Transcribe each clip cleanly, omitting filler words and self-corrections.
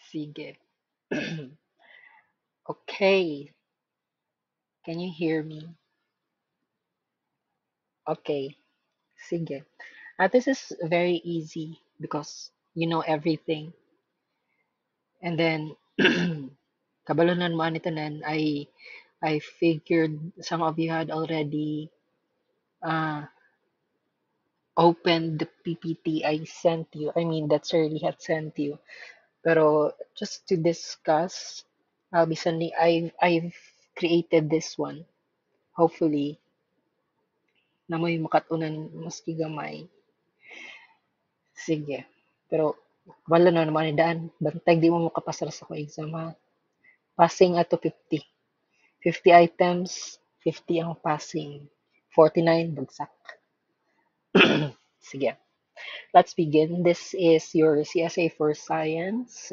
Sige. Okay. Can you hear me? Okay. Sige. This is very easy because you know everything. And then, kabalonan mo ani tanan, I figured some of you had already uh, opened the PPT I sent you. I mean, that Shirley had sent you. Pero just to discuss, I'll be sending. I've created this one. Hopefully, na may makatunan maski gamay. Sige. Pero wala na naman ni daan. Bantay di mo makapasar sa ko exam ha. Passing ato 50. 50 items, 50 ang passing. 49 bagsak. Sige. Let's begin. This is your CSA for science.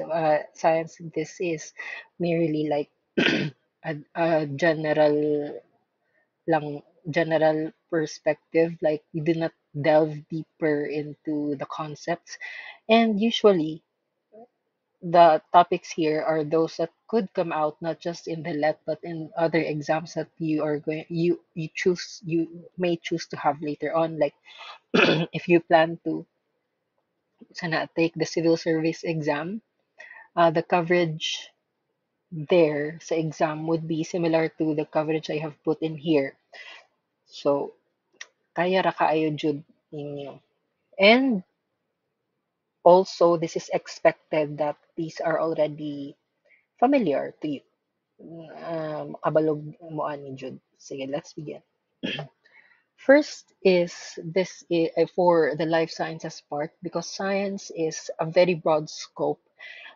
Science, this is merely like a general perspective. Like we do not delve deeper into the concepts. And usually the topics here are those that could come out not just in the let but in other exams that you may choose to have later on, like if you plan to sana take the civil service exam, the coverage there sa exam would be similar to the coverage I have put in here. So kaya ra kaayo jud ninyo. And also this is expected that these are already familiar to you. Makabalog mo ani jud. Sige, let's begin. First is for the life sciences part, because science is a very broad scope.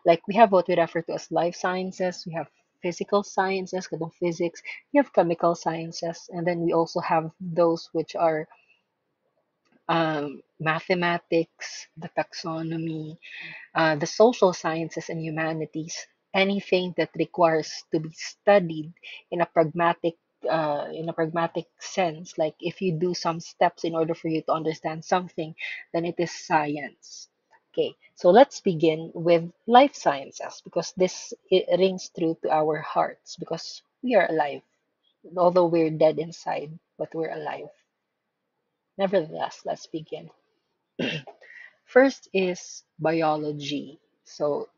Like we have what we refer to as life sciences, we have physical sciences, kadong physics, we have chemical sciences, and then we also have those which are mathematics, the taxonomy, the social sciences and humanities, anything that requires to be studied in a pragmatic sense, like if you do some steps in order for you to understand something, then it is science. Okay, so let's begin with life sciences because this it rings true to our hearts because we are alive, although we're dead inside, but we're alive. Nevertheless, let's begin. First is biology. So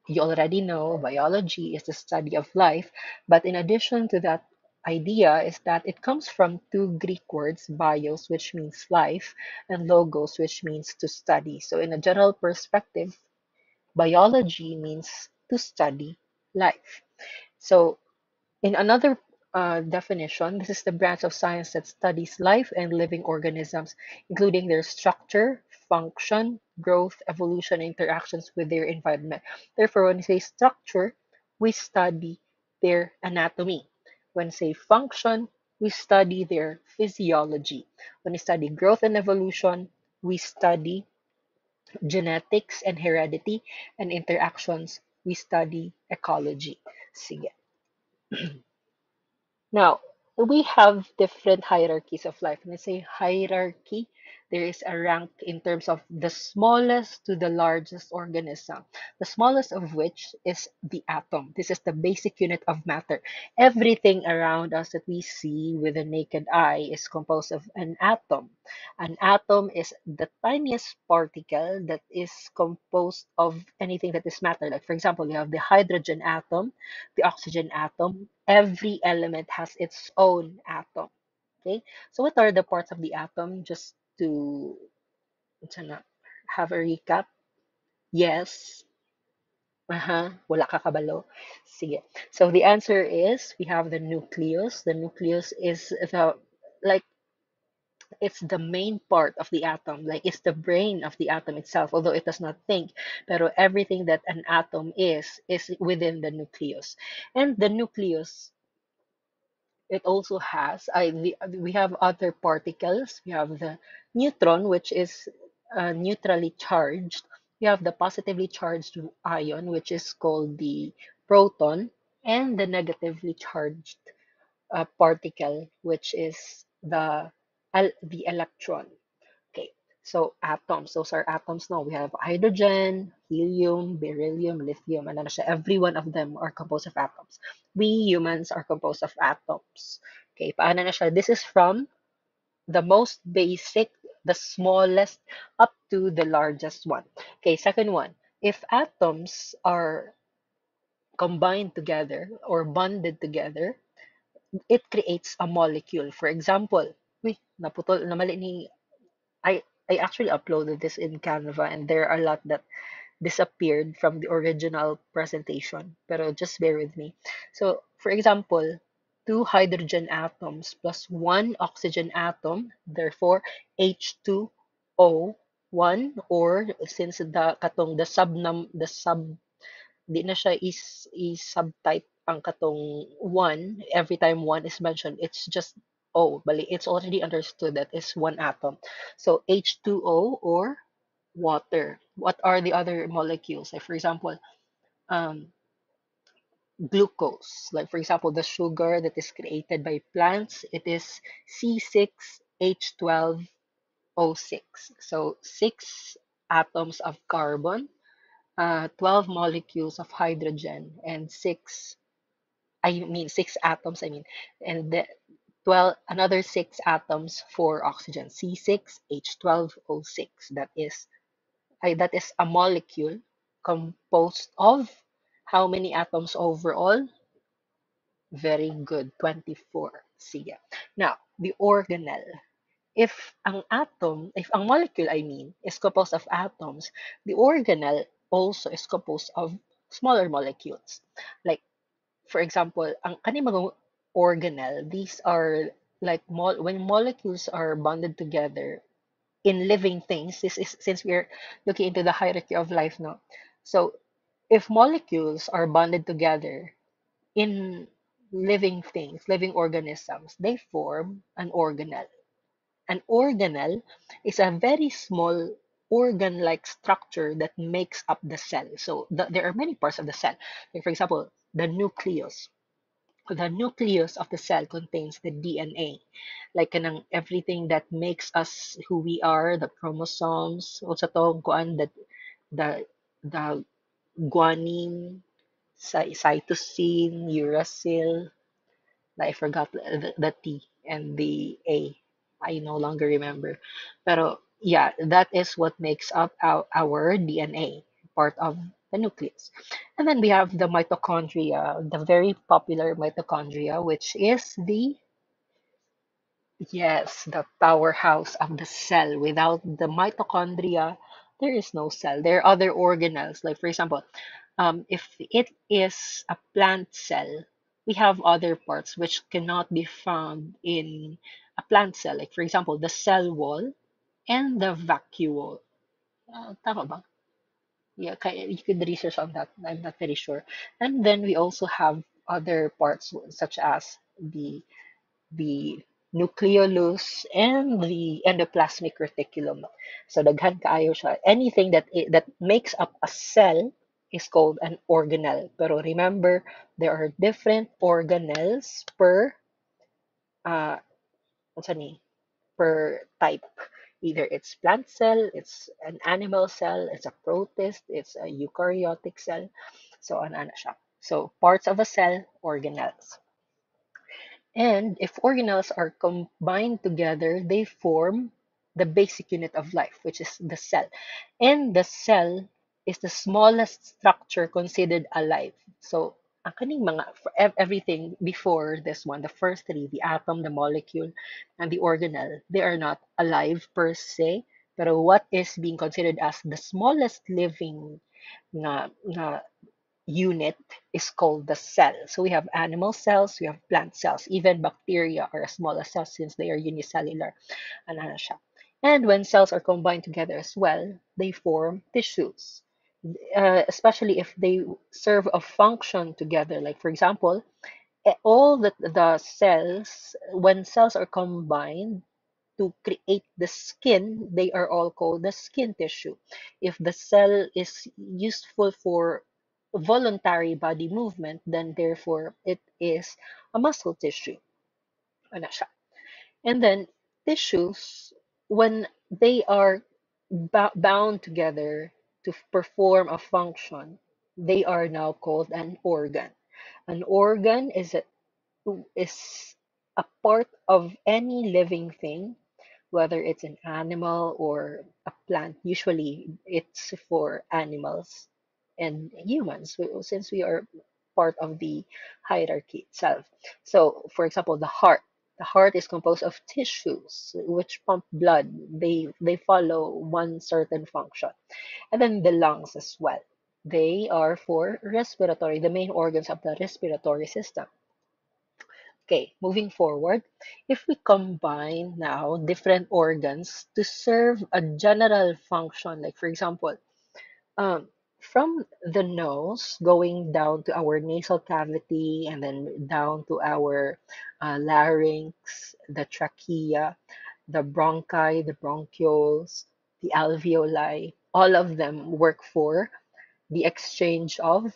you already know biology is the study of life, but in addition to that idea is that it comes from two Greek words, bios, which means life, and logos, which means to study. So in a general perspective, biology means to study life. So in another definition, this is the branch of science that studies life and living organisms, including their structure, function, growth, evolution, and interactions with their environment. Therefore, when we say structure, we study their anatomy. When we say function, we study their physiology. When we study growth and evolution, we study genetics and heredity, and interactions, we study ecology. Sige. Now, we have different hierarchies of life. When I say hierarchy, there is a rank in terms of the smallest to the largest organism, the smallest of which is the atom. This is the basic unit of matter. Everything around us that we see with the naked eye is composed of an atom. An atom is the tiniest particle that is composed of anything that is matter. Like, for example, you have the hydrogen atom, the oxygen atom. Every element has its own atom. Okay, so what are the parts of the atom? Just to sana, have a recap. Yes. Wala ka kabalo. Sige. So the answer is we have the nucleus. The nucleus is the like it's the main part of the atom, like it's the brain of the atom itself, although it does not think. Pero everything that an atom is within the nucleus. And the nucleus, it also has we have other particles. We have the neutron, which is neutrally charged. We have the positively charged ion, which is called the proton, and the negatively charged particle, which is the electron. Okay, So atoms, those are atoms. No, we have hydrogen, helium, beryllium, lithium, and ano siya, every one of them are composed of atoms. We humans are composed of atoms. Okay, paano na siya? This is from the most basic, the smallest, up to the largest one. Okay, second one. If atoms are combined together or bonded together, it creates a molecule. For example, naputol, namali ni, I actually uploaded this in Canva and there are a lot that disappeared from the original presentation. Pero just bear with me. So, for example, two hydrogen atoms plus one oxygen atom, therefore H2O1, or since the sub di na siya is subtype ang katong one, every time one is mentioned, it's just O. Bali, it's already understood that it's one atom. So H2O or water. What are the other molecules? Like for example, um, glucose. Like for example, the sugar that is created by plants, it is C6H12O6. So six atoms of carbon, 12 molecules of hydrogen, and six atoms, and the 12, another six atoms for oxygen, C6H12O6. That is a molecule composed of how many atoms overall? Very good, 24. Sige. Now, the organelle. If ang molecule, is composed of atoms, the organelle also is composed of smaller molecules. Like, for example, ang kaning mga organelle, these are like when molecules are bonded together in living things. This is since we're looking into the hierarchy of life now. So, if molecules are bonded together in living things, living organisms, they form an organelle. An organelle is a very small organ-like structure that makes up the cell. So there are many parts of the cell. Like for example, the nucleus. The nucleus of the cell contains the DNA, like kanang everything that makes us who we are, the chromosomes, also to kuan the the guanine, cytosine, uracil, I forgot the T and the A. I no longer remember. Pero yeah, that is what makes up our DNA, part of the nucleus. And then we have the mitochondria, the very popular mitochondria, which is yes, the powerhouse of the cell. Without the mitochondria, there is no cell. There are other organelles. Like, for example, if it is a plant cell, we have other parts which cannot be found in a plant cell. Like, for example, the cell wall and the vacuole. Tama ba? Yeah, you could research on that. I'm not very sure. And then we also have other parts such as the nucleolus and the endoplasmic reticulum. So daghan kaayo siya. Anything that makes up a cell is called an organelle. Pero remember, there are different organelles per uh what's ni per type. Either it's plant cell, it's an animal cell, it's a protist, it's a eukaryotic cell. So ano siya. So parts of a cell, organelles. And if organelles are combined together, they form the basic unit of life, which is the cell. And the cell is the smallest structure considered alive. So, ang kaning mga everything before this one, the first three, the atom, the molecule, and the organelle, they are not alive per se. Pero what is being considered as the smallest living nga unit is called the cell. So we have animal cells, we have plant cells, even bacteria are as small as cells since they are unicellular. Ano na siya. And when cells are combined together as well, they form tissues. Especially if they serve a function together. Like for example, all the cells, when cells are combined, to create the skin, they are all called the skin tissue. If the cell is useful for voluntary body movement, then therefore it is a muscle tissue. Ano siya. And then tissues, when they are bound together to perform a function, they are now called an organ. An organ is a part of any living thing, whether it's an animal or a plant. Usually, it's for animals and humans, since we are part of the hierarchy itself. So, for example, the heart. The heart is composed of tissues which pump blood. They follow one certain function. And then the lungs as well. They are for respiratory, the main organs of the respiratory system. Okay, moving forward, if we combine now different organs to serve a general function, like for example, um, from the nose going down to our nasal cavity and then down to our larynx, the trachea, the bronchi, the bronchioles, the alveoli, all of them work for the exchange of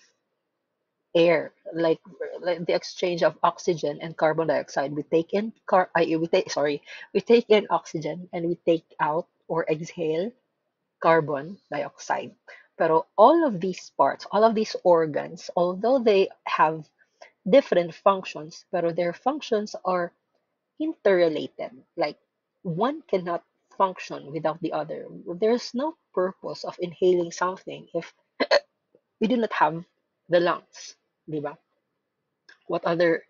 air, like the exchange of oxygen and carbon dioxide. We take in oxygen and we take out or exhale carbon dioxide. Pero all of these parts, all of these organs, although they have different functions, pero their functions are interrelated. Like one cannot function without the other. There's no purpose of inhaling something if we do not have the lungs, di ba? What other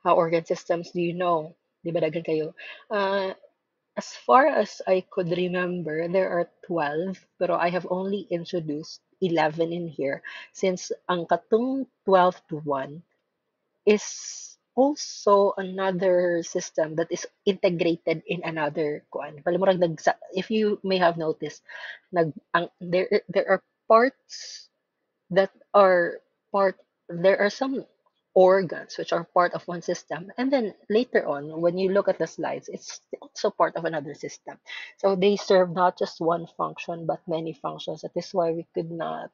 organ systems do you know? Di ba daghan kayo? As far as I could remember, there are 12, pero I have only introduced 11 in here since ang katong 12 to 1 is also another system that is integrated in another kuan. Palimurag if you may have noticed, there are parts that are part there are some organs which are part of one system, and then later on when you look at the slides, it's also part of another system. So they serve not just one function but many functions. That is why we could not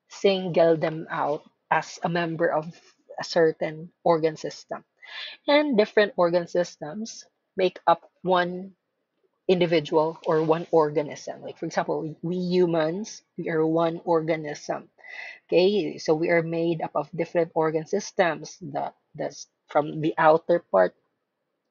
single them out as a member of a certain organ system. And different organ systems make up one individual or one organism. Like for example, we humans, we are one organism. Okay, so we are made up of different organ systems. That's from the outer part,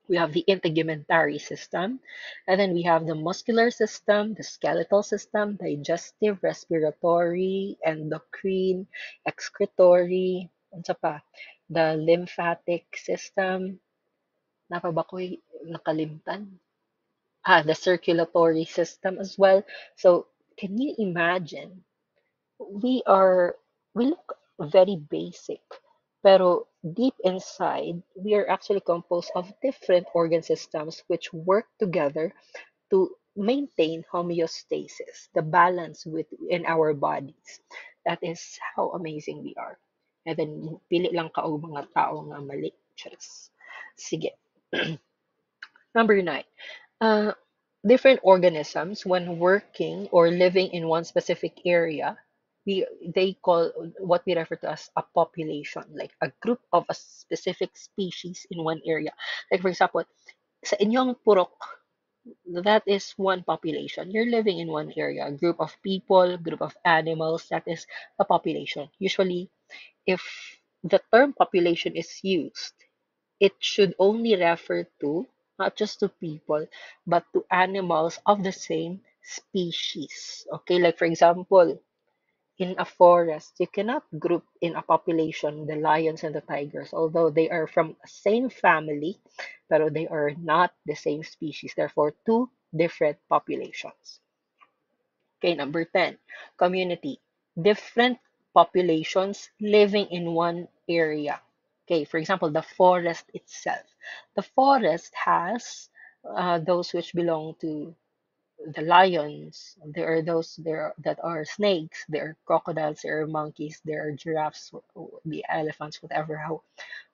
we have the integumentary system, and then we have the muscular system, the skeletal system, digestive, respiratory, endocrine, excretory, and sa pa, the lymphatic system. Napa ba ko'y nakalimtan? The circulatory system as well. So, can you imagine we are we look very basic, pero deep inside we are actually composed of different organ systems which work together to maintain homeostasis, the balance within our bodies. That is how amazing we are. And then pili lang ka og mga tao nga mali. Charis. Sige. Number 9. Uh, Different organisms, when working or living in one specific area, they call what we refer to as a population, like a group of a specific species in one area. Like for example, sa inyong purok, that is one population. You're living in one area, a group of people, group of animals, that is a population. Usually, if the term population is used, it should only refer to not just to people, but to animals of the same species. Okay, like for example, in a forest, you cannot group in a population the lions and the tigers, although they are from the same family, but they are not the same species. Therefore, two different populations. Okay, number 10, community. Different populations living in one area. Okay, for example, the forest itself. The forest has those which belong to the lions. There are those there that are snakes. There are crocodiles. There are monkeys. There are giraffes, the elephants, whatever.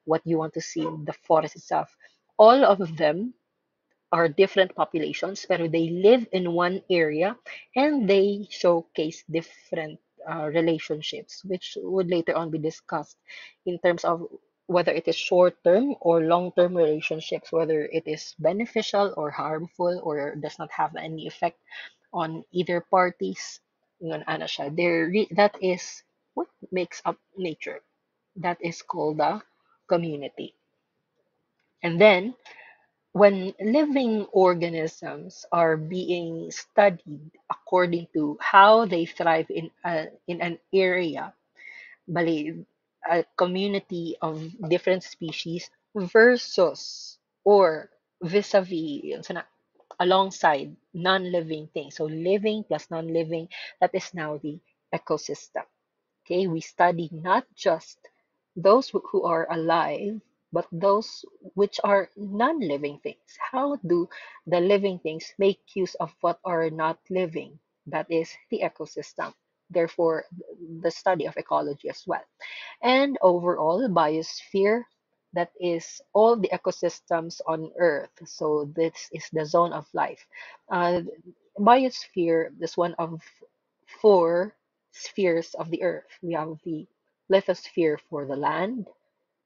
What you want to see in the forest itself. All of them are different populations, pero they live in one area and they showcase different relationships, which would later on be discussed in terms of whether it is short-term or long-term relationships, whether it is beneficial or harmful or does not have any effect on either parties. Yun, ano siya. That is what makes up nature. That is called a community. And then, when living organisms are being studied according to how they thrive in an area, bali, a community of different species versus or vis-a-vis, yun sa alongside non-living things. So living plus non-living, that is now the ecosystem. Okay, we study not just those who are alive, but those which are non-living things. How do the living things make use of what are not living? That is the ecosystem. Therefore, the study of ecology as well. And overall, biosphere, that is all the ecosystems on Earth. So this is the zone of life. Uh, Biosphere is one of four spheres of the Earth. We have the lithosphere for the land,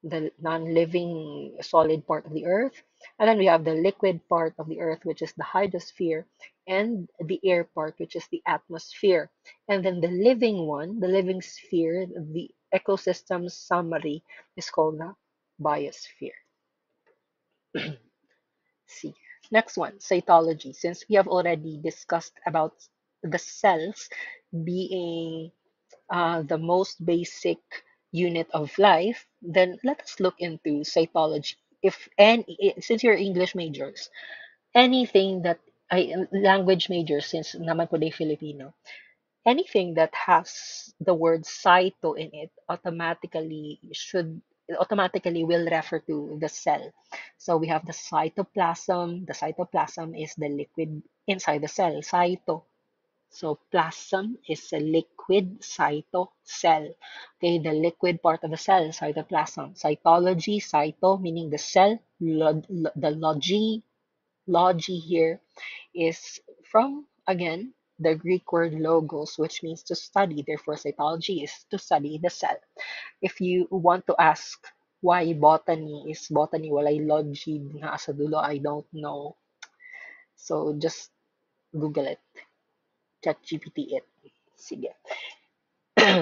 the non-living solid part of the earth, and then we have the liquid part of the earth, which is the hydrosphere, and the air part, which is the atmosphere. And then the living one, the living sphere, the ecosystem summary, is called the biosphere. See. Next one, cytology. Since we have already discussed about the cells being the most basic unit of life, then let us look into cytology. If any, since you're English majors, anything that language majors, since naman po day Filipino, anything that has the word cyto in it automatically will refer to the cell. So we have the cytoplasm. The cytoplasm is the liquid inside the cell. Cyto, so plasm is a liquid cyto cell. Okay, the liquid part of the cell, cytoplasm. Cytology, cyto meaning the cell. The logy here is from, again, the Greek word logos, which means to study. Therefore, cytology is to study the cell. If you want to ask why botany is botany, walay logy na sa dulo, I don't know. So just Google it. ChatGPT it. Sige.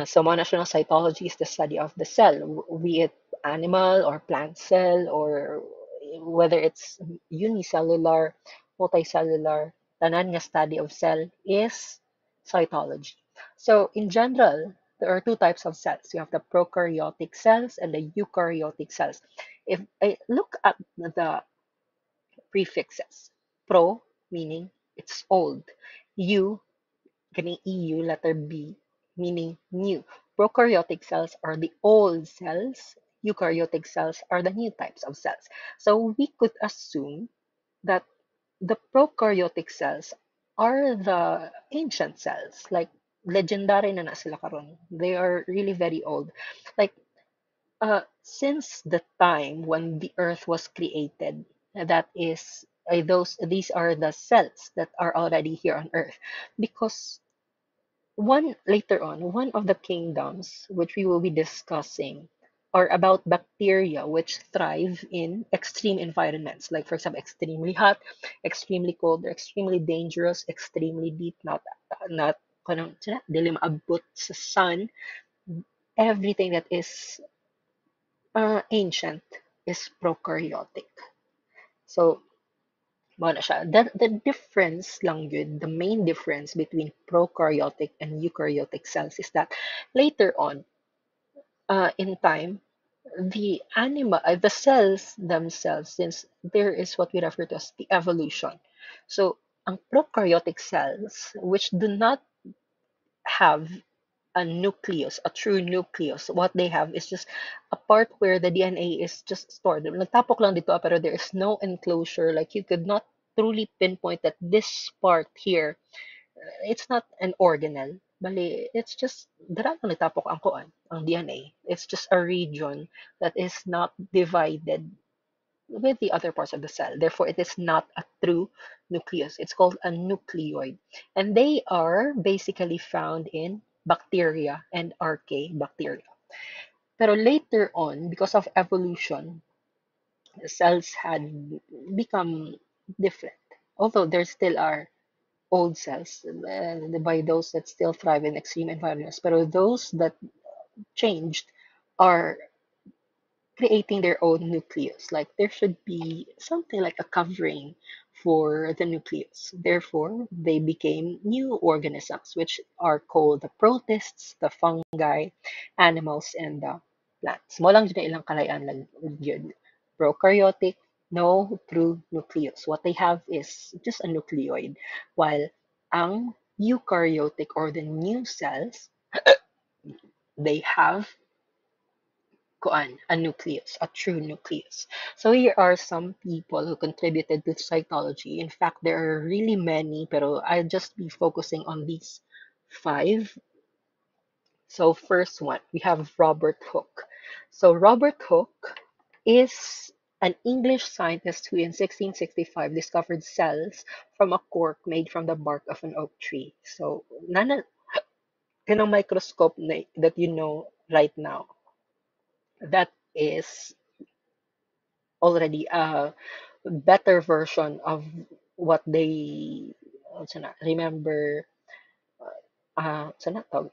So monational cytology is the study of the cell, be it animal or plant cell, or whether it's unicellular, multicellular, tanan nga study of cell is cytology. So in general, there are two types of cells. You have the prokaryotic cells and the eukaryotic cells. If I look at the prefixes, pro meaning it's old, eu getting EU, letter B, meaning new. Prokaryotic cells are the old cells. Eukaryotic cells are the new types of cells. So we could assume that the prokaryotic cells are the ancient cells, like legendary na sila karon. They are really very old. Like since the time when the earth was created, that is these are the cells that are already here on earth, because one of the kingdoms which we will be discussing are about bacteria which thrive in extreme environments, like for example, extremely hot, extremely cold, or extremely dangerous, extremely deep, not kanang dili maabot sa sun. Everything that is ancient is prokaryotic. So, mao na siya. The difference lang yun, the main difference between prokaryotic and eukaryotic cells is that later on, in time, the cells themselves, since there is what we refer to as the evolution. So, ang prokaryotic cells, which do not have a nucleus, a true nucleus, what they have is just a part where the DNA is just stored. Nagtapok lang dito, pero there is no enclosure. Like you could not truly pinpoint that this part here, it's not an organelle. Bali, it's just dara lang nagtapok ang DNA. It's just a region that is not divided with the other parts of the cell. Therefore, it is not a true nucleus. It's called a nucleoid. And they are basically found in bacteria and archaebacteria. Pero later on, because of evolution, the cells had become different. Although there still are old cells, and by those that still thrive in extreme environments. But those that changed are creating their own nucleus. Like there should be something like a covering for the nucleus. Therefore, they became new organisms, which are called the protists, the fungi, animals, and the plants. Mo lang dyan na ilang kalayan lang yun. Prokaryotic, no true nucleus. What they have is just a nucleoid, while ang eukaryotic or the new cells, they have kuan, a nucleus, a true nucleus. So here are some people who contributed to cytology. In fact, there are really many, pero I'll just be focusing on these five. So first one, we have Robert Hooke. So Robert Hooke is an English scientist who in 1665 discovered cells from a cork made from the bark of an oak tree. So nana kanang microscope that you know right now, that is already a better version of what they also na, remember sa na tawag,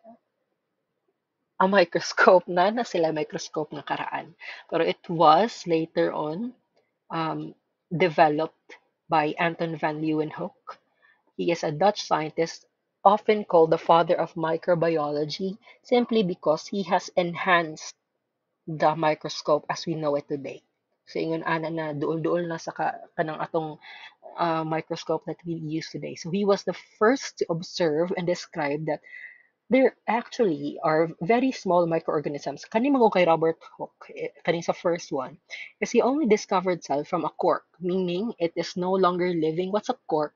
a microscope na sila microscope na karaan. Pero it was later on um, developed by Anton van Leeuwenhoek. He is a Dutch scientist often called the father of microbiology simply because he has enhanced the microscope as we know it today. So ingon ana na duol-duol na sa kanang atong microscope that we use today. So he was the first to observe and describe that there actually are very small microorganisms. Kani mo kay Robert Hooke, kani sa first one, is he only discovered cell from a cork, meaning it is no longer living. What's a cork?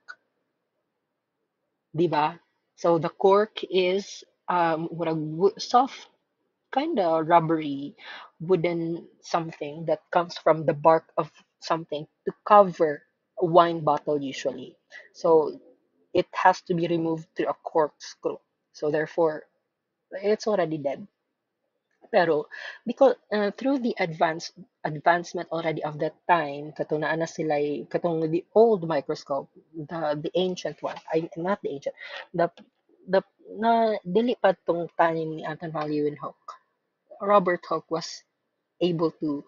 Di ba? So the cork is soft, kind of rubbery wooden something that comes from the bark of something to cover a wine bottle usually. So it has to be removed through a corkscrew. So therefore, it's already dead. Pero because through the advancement already of that time, katong naa na sila katong the old microscope, the ancient one, I not the ancient, the the na dili pa tong tanim ni Anton van Leeuwenhoek. Robert Hooke was able to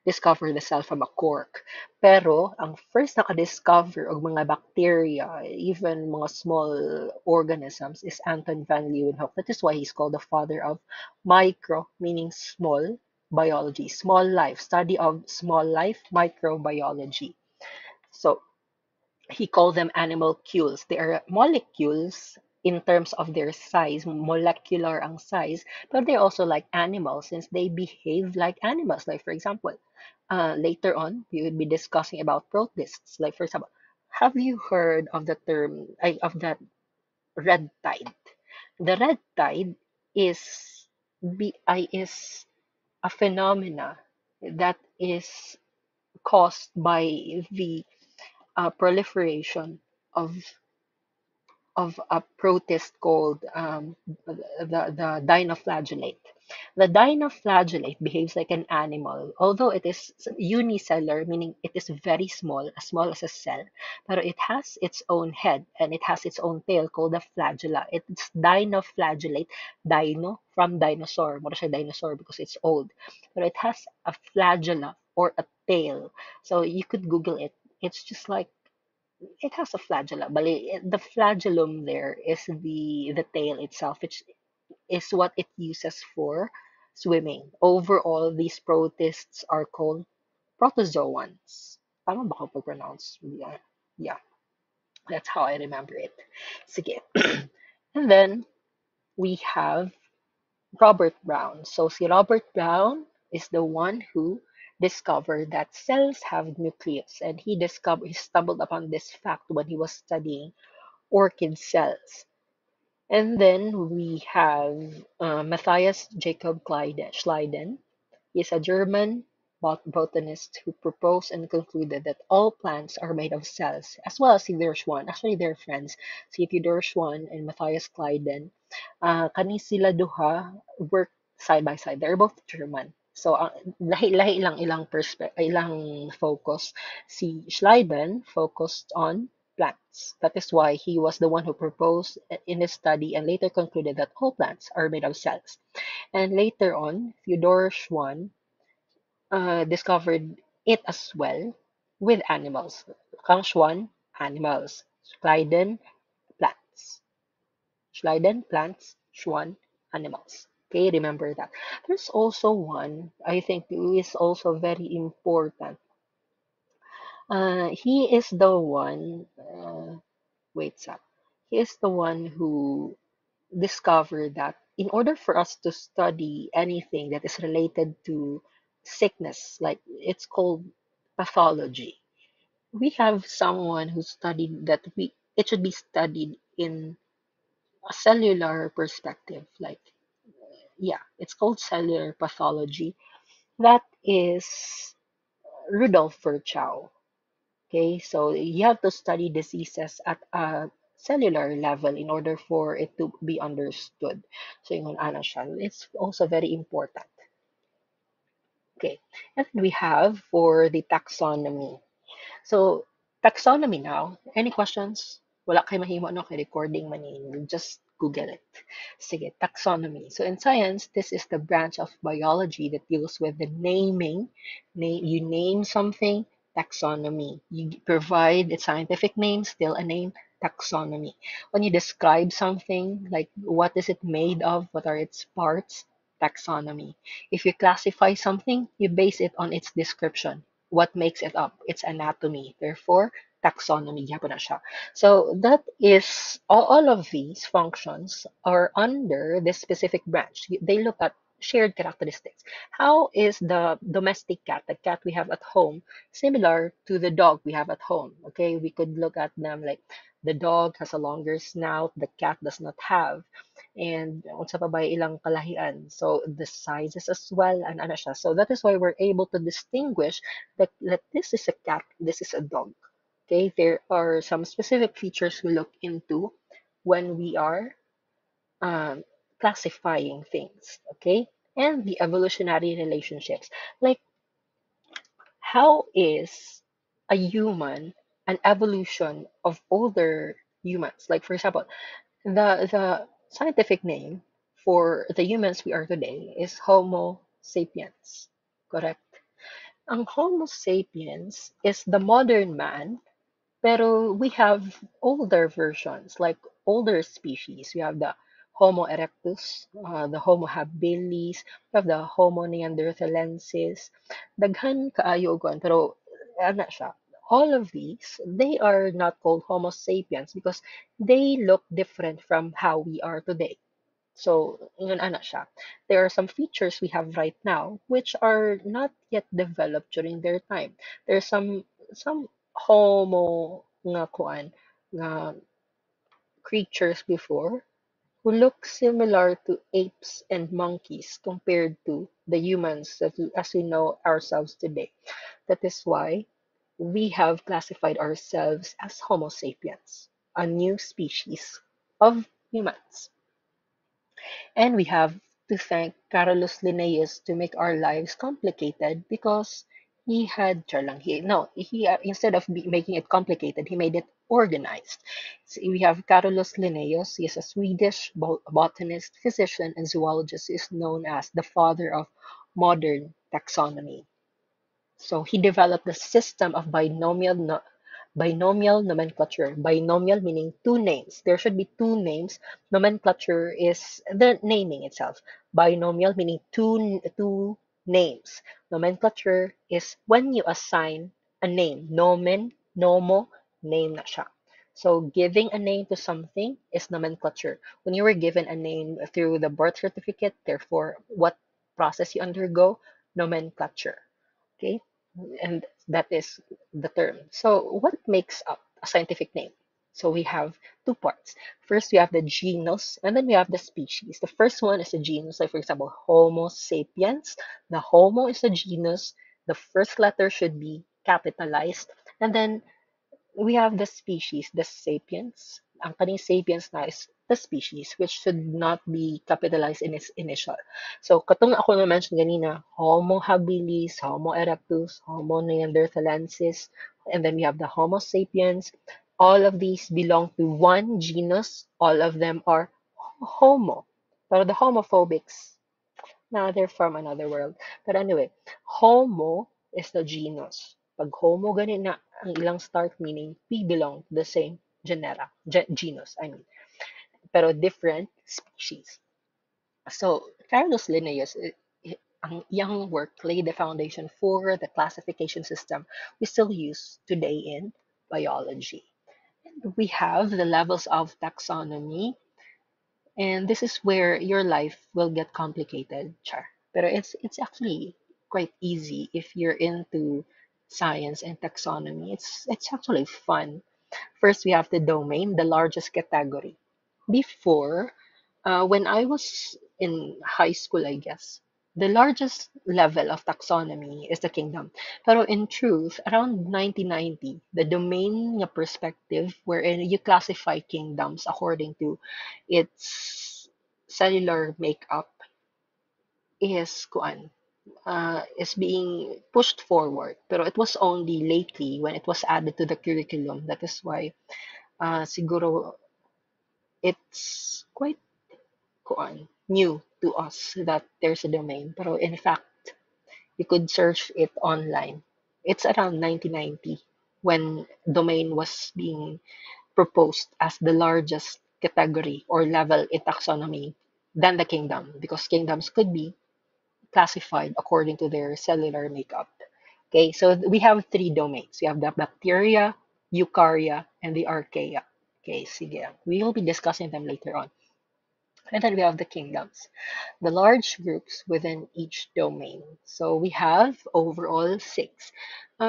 discover the cell from a cork. Pero, ang first naka-discover og mga bacteria, even mga small organisms, is Anton van Leeuwenhoek. That is why he's called the father of micro, meaning small, biology, small life, study of small life, microbiology. So, he called them animalcules. They are molecules in terms of their size, molecular ang size, but they're also like animals since they behave like animals. Like, for example, later on, we will be discussing about protists. Like, for example, have you heard of the term, of that red tide? The red tide is, is a phenomena that is caused by the proliferation of a protist called the dinoflagellate. The dinoflagellate behaves like an animal, although it is unicellular, meaning it is very small, as small as a cell, but it has its own head and it has its own tail called the flagella. It's dinoflagellate, dino from dinosaur. Mura siya dinosaur because it's old. But it has a flagella or a tail. So you could Google it. It's just like it has a flagella, but the flagellum there is the tail itself, which is what it uses for swimming. Overall, these protists are called protozoans. Tama ba ako pag-pronounce? Yeah. Yeah, that's how I remember it. Sige. And then we have Robert Brown. So si Robert Brown is the one who discovered that cells have nucleus, and he stumbled upon this fact when he was studying orchid cells. And then we have Matthias Jacob Schleiden. He's a German botanist who proposed and concluded that all plants are made of cells, as well as Theodor Schwann. Actually, they're friends. Si Theodor Schwann and Matthias Kleiden. Kani sila duha work side by side. They're both German. So, lahi-lahi ilang focus. Si Schleiden focused on plants. That is why he was the one who proposed in his study and later concluded that all plants are made of cells. And later on, Theodore Schwann discovered it as well with animals. Kang Schwann, animals. Schleiden, plants. Schleiden, plants. Schwann, animals. Okay, remember that. There's also one I think who is also very important. He is the one, wait, Sap. He is the one who discovered that in order for us to study anything that is related to sickness, like it's called pathology, we have someone who studied that it should be studied in a cellular perspective. Like, yeah, it's called cellular pathology. That is Rudolf Virchow. Okay, so you have to study diseases at a cellular level in order for it to be understood. So yung ano siya, it's also very important. Okay, and we have for the taxonomy. So, taxonomy now. Any questions? Wala kay mahimo no kay recording man ni. Just Google it. Sige, taxonomy. So in science, this is the branch of biology that deals with the naming. You name something, taxonomy. You provide its scientific name, still a name, taxonomy. When you describe something, like what is it made of, what are its parts, taxonomy. If you classify something, you base it on its description. What makes it up? Its anatomy. Therefore, taxonomy. Yapon na siya. So that is all of these functions are under this specific branch. They look at shared characteristics. How is the domestic cat, the cat we have at home, similar to the dog we have at home? Okay, we could look at them like the dog has a longer snout, the cat does not have. And unsa pa ba ilang kalahian. So the sizes as well and ano siya. So that is why we're able to distinguish that this is a cat, this is a dog. Okay, there are some specific features we look into when we are um, classifying things. Okay, and the evolutionary relationships. Like, how is a human an evolution of older humans? Like, for example, the scientific name for the humans we are today is Homo sapiens. Correct? Ang Homo sapiens is the modern man. Pero we have older versions, like older species. We have the Homo erectus, the Homo habilis, we have the Homo neanderthalensis. Daghan kaayo ugon, pero ana siya. All of these, they are not called Homo sapiens because they look different from how we are today. So, yun ana siya. There are some features we have right now which are not yet developed during their time. There's some homo nga kuan nga creatures before who look similar to apes and monkeys compared to the humans as we know ourselves today. That is why we have classified ourselves as Homo sapiens, a new species of humans. And we have to thank Carlos Linnaeus to make our lives complicated because he had charlang he no he instead of making it complicated he made it organized. So we have Carlos Linnaeus. He is a Swedish botanist, physician, and zoologist. He is known as the father of modern taxonomy. So he developed the system of binomial nomenclature. Binomial meaning two names. There should be two names. Nomenclature is the naming itself. Binomial meaning two names. Nomenclature is when you assign a name. Nomen, nomo, name na siya. So giving a name to something is nomenclature. When you were given a name through the birth certificate, therefore what process you undergo, nomenclature. Okay, and that is the term. So, what makes up a scientific name? So, we have two parts. First, we have the genus, and then we have the species. The first one is the genus, like for example, Homo sapiens. The Homo is the genus. The first letter should be capitalized, and then we have the species, the sapiens. Ang kaning sapiens na is the species, which should not be capitalized in its initial. So, katong ako na-mention ganina, Homo habilis, Homo erectus, Homo neanderthalensis, and then we have the Homo sapiens. All of these belong to one genus. All of them are Homo. Pero the homophobics, nah, they're from another world. But anyway, Homo is the genus. Pag Homo, ganun na ang ilang start meaning we belong to the same genus, I mean. Pero different species. So, Carlos Linnaeus, ang iyang work laid the foundation for the classification system we still use today in biology. We have the levels of taxonomy, and this is where your life will get complicated, char. Pero it's actually quite easy if you're into science and taxonomy. It's actually fun. First, we have the domain, the largest category. Before, when I was in high school, I guess, the largest level of taxonomy is the kingdom. Pero in truth, around 1990, the domain nga perspective wherein you classify kingdoms according to its cellular makeup is kuan is being pushed forward. Pero it was only lately when it was added to the curriculum. That is why siguro it's quite kuan new to us that there's a domain. Pero in fact, you could search it online. It's around 1990 when domain was being proposed as the largest category or level in taxonomy than the kingdom, because kingdoms could be classified according to their cellular makeup. Okay, so we have three domains. We have the bacteria, eukarya, and the archaea. Okay, sige. We will be discussing them later on. And then we have the kingdoms, the large groups within each domain. So we have overall six.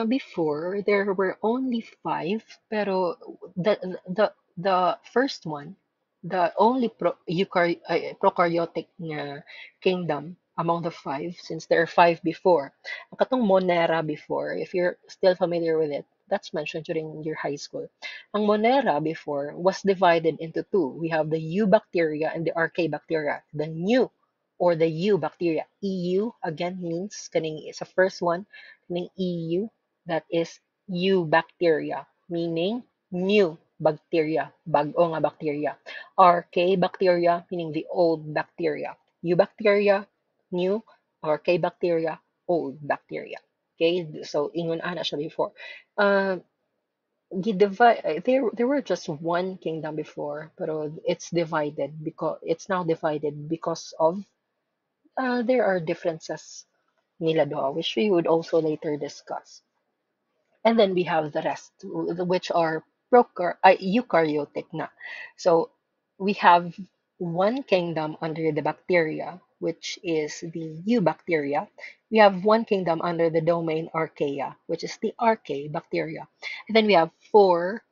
Before there were only five, pero the first one, the only prokaryotic na kingdom among the five, since there are five before. Ang katong Monera before, if you're still familiar with it, that's mentioned during your high school. Ang Monera before was divided into two. We have the Eubacteria and the Archaebacteria. The new or the Eubacteria. EU again means kaning is the first one, kaning EU, that is Eubacteria, meaning new bacteria, bago nga bacteria. Archaebacteria meaning the old bacteria. Eubacteria, new, Archaebacteria, old bacteria. Okay, so ingon ana siya before. Uh, there were just one kingdom before, pero it's now divided because of there are differences nila doa, which we would also later discuss. And then we have the rest, which are eukaryotic na. So we have one kingdom under the bacteria, which is the eubacteria. We have one kingdom under the domain archaea, which is the archaebacteria. And then we have four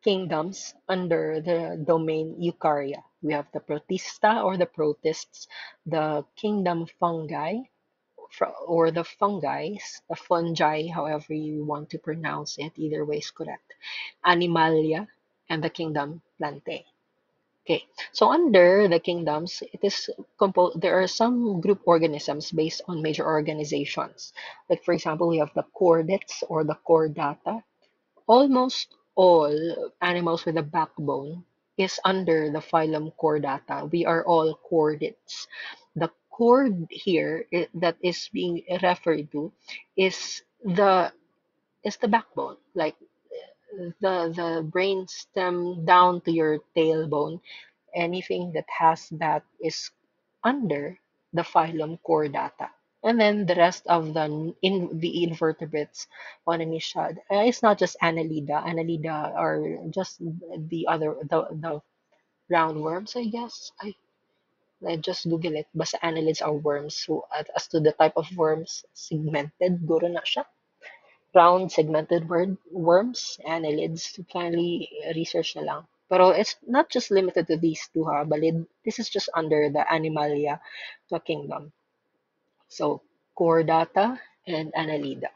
kingdoms under the domain Eukarya. We have the Protista or the protists, the kingdom fungi, or the fungi, the fungi, however you want to pronounce it, either way is correct, Animalia, and the kingdom Plantae. Okay, so under the kingdoms, it is composed. There are some group organisms based on major organizations. Like for example, we have the chordates or the chordata. Almost all animals with a backbone is under the phylum Chordata. We are all chordates. The chord here that is being referred to is the backbone, like the brain stem down to your tailbone. Anything that has that is under the phylum Chordata. And then the rest of the invertebrates on Anishad. It's not just Annelida. Annelida are just the roundworms, I guess. I just Google it. Basta annelids are worms. So as to the type of worms, segmented, guro na siya. Round segmented worms, annelids. Kindly research na lang. Pero it's not just limited to these two, ha, balid. This is just under the Animalia kingdom. So, Chordata and Annelida.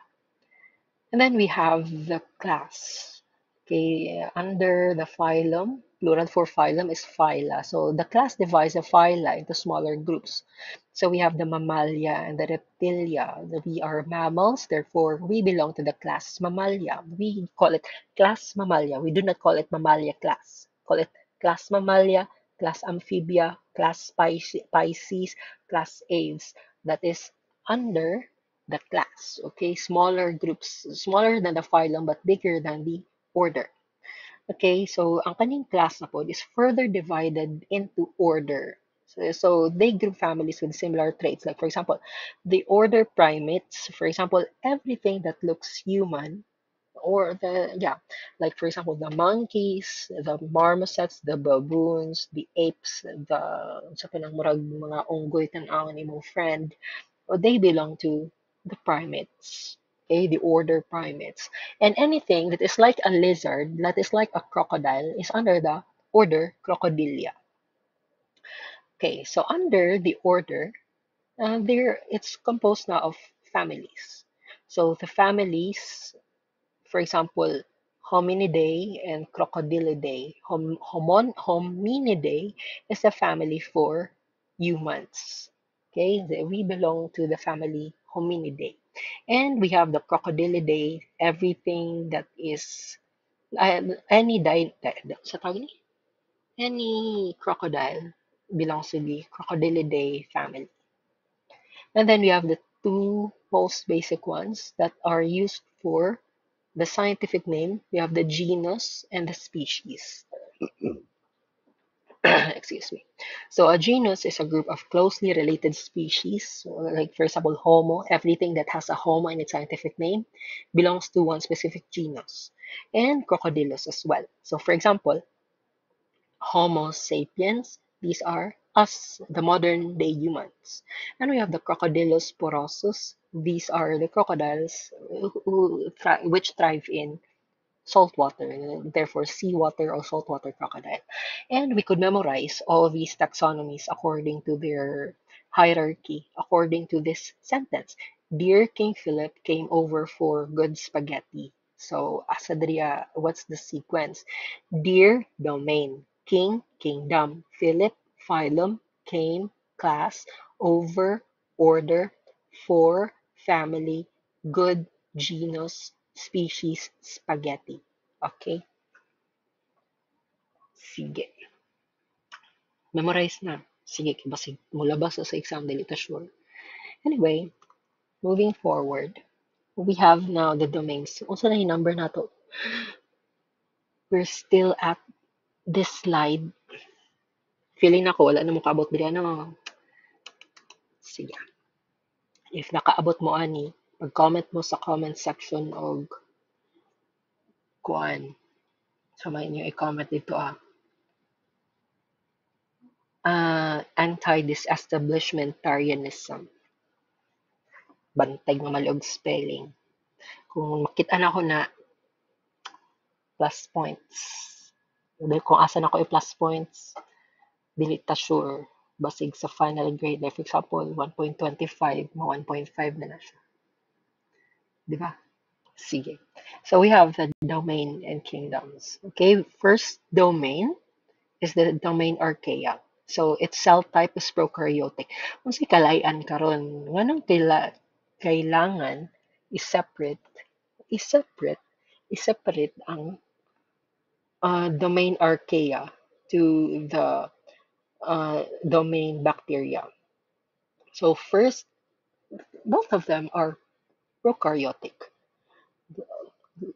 And then we have the class. Okay, under the phylum. plural for phylum is phyla. So the class divides the phyla into smaller groups. So we have the mammalia and the reptilia. We are mammals, therefore we belong to the class Mammalia. We call it class Mammalia. We do not call it Mammalia class. Call it class Mammalia, class Amphibia, class Pisces, class Aves. That is under the class. Okay, smaller groups, smaller than the phylum but bigger than the order. Okay, so ang kanyang class na po is further divided into order. So they group families with similar traits. Like for example, the order primates, for example, everything that looks human, or the, yeah, like for example, the monkeys, the marmosets, the baboons, the apes, the, sa pinang murag mga unggoy tan-awon ni mo friend, they belong to the primates, okay, the order primates. And anything that is like a lizard, that is like a crocodile, is under the order Crocodilia. Okay, so under the order, there it's composed now of families. So the families, for example, Hominidae and Crocodilidae. Hominidae is a family for humans. Okay, we belong to the family Hominidae. And we have the Crocodilidae, everything that is any sa tawag ni? Any crocodile belongs to the Crocodilidae family. And then we have the two most basic ones that are used for the scientific name. We have the genus and the species. Excuse me. So a genus is a group of closely related species. So like for example, Homo, everything that has a Homo in its scientific name belongs to one specific genus. And Crocodylus as well. So for example, Homo sapiens, these are us, the modern day humans. And we have the Crocodylus porosus. These are the crocodiles which thrive in saltwater, therefore seawater or saltwater crocodile. And we could memorize all these taxonomies according to their hierarchy, according to this sentence. Dear King Philip came over for good spaghetti. So, Asadria, what's the sequence? Dear domain, King, kingdom, Philip, phylum, came, class, over, order, for, family, good, genus, species, spaghetti. Okay? Sige. Memorize na. Sige, basig mulabas sa exam, dili ta sure. Anyway, moving forward, we have now the domains. Unsa na yung number na to? We're still at this slide. Feeling ako, wala na mo kaabot diri ano. Sige. If nakaabot mo ani, mag-comment mo sa comment section og kuan. So may inyo i-comment dito anti-disestablishmentarianism. Bantay mamali og spelling. Kung makita na ko na plus points. Kung asa na ko i-plus points, dili ta sure. Basig sa final grade. Like for example, 1.25, 1.5 na na siya. Di ba? Sige. So we have the domain and kingdoms. Okay, first domain is the domain archaea. So its cell type is prokaryotic. Kung si kalayan karon, nganong kailangan i-separate, i-separate, i-separate ang domain archaea to the domain bacteria. So first, both of them are prokaryotic.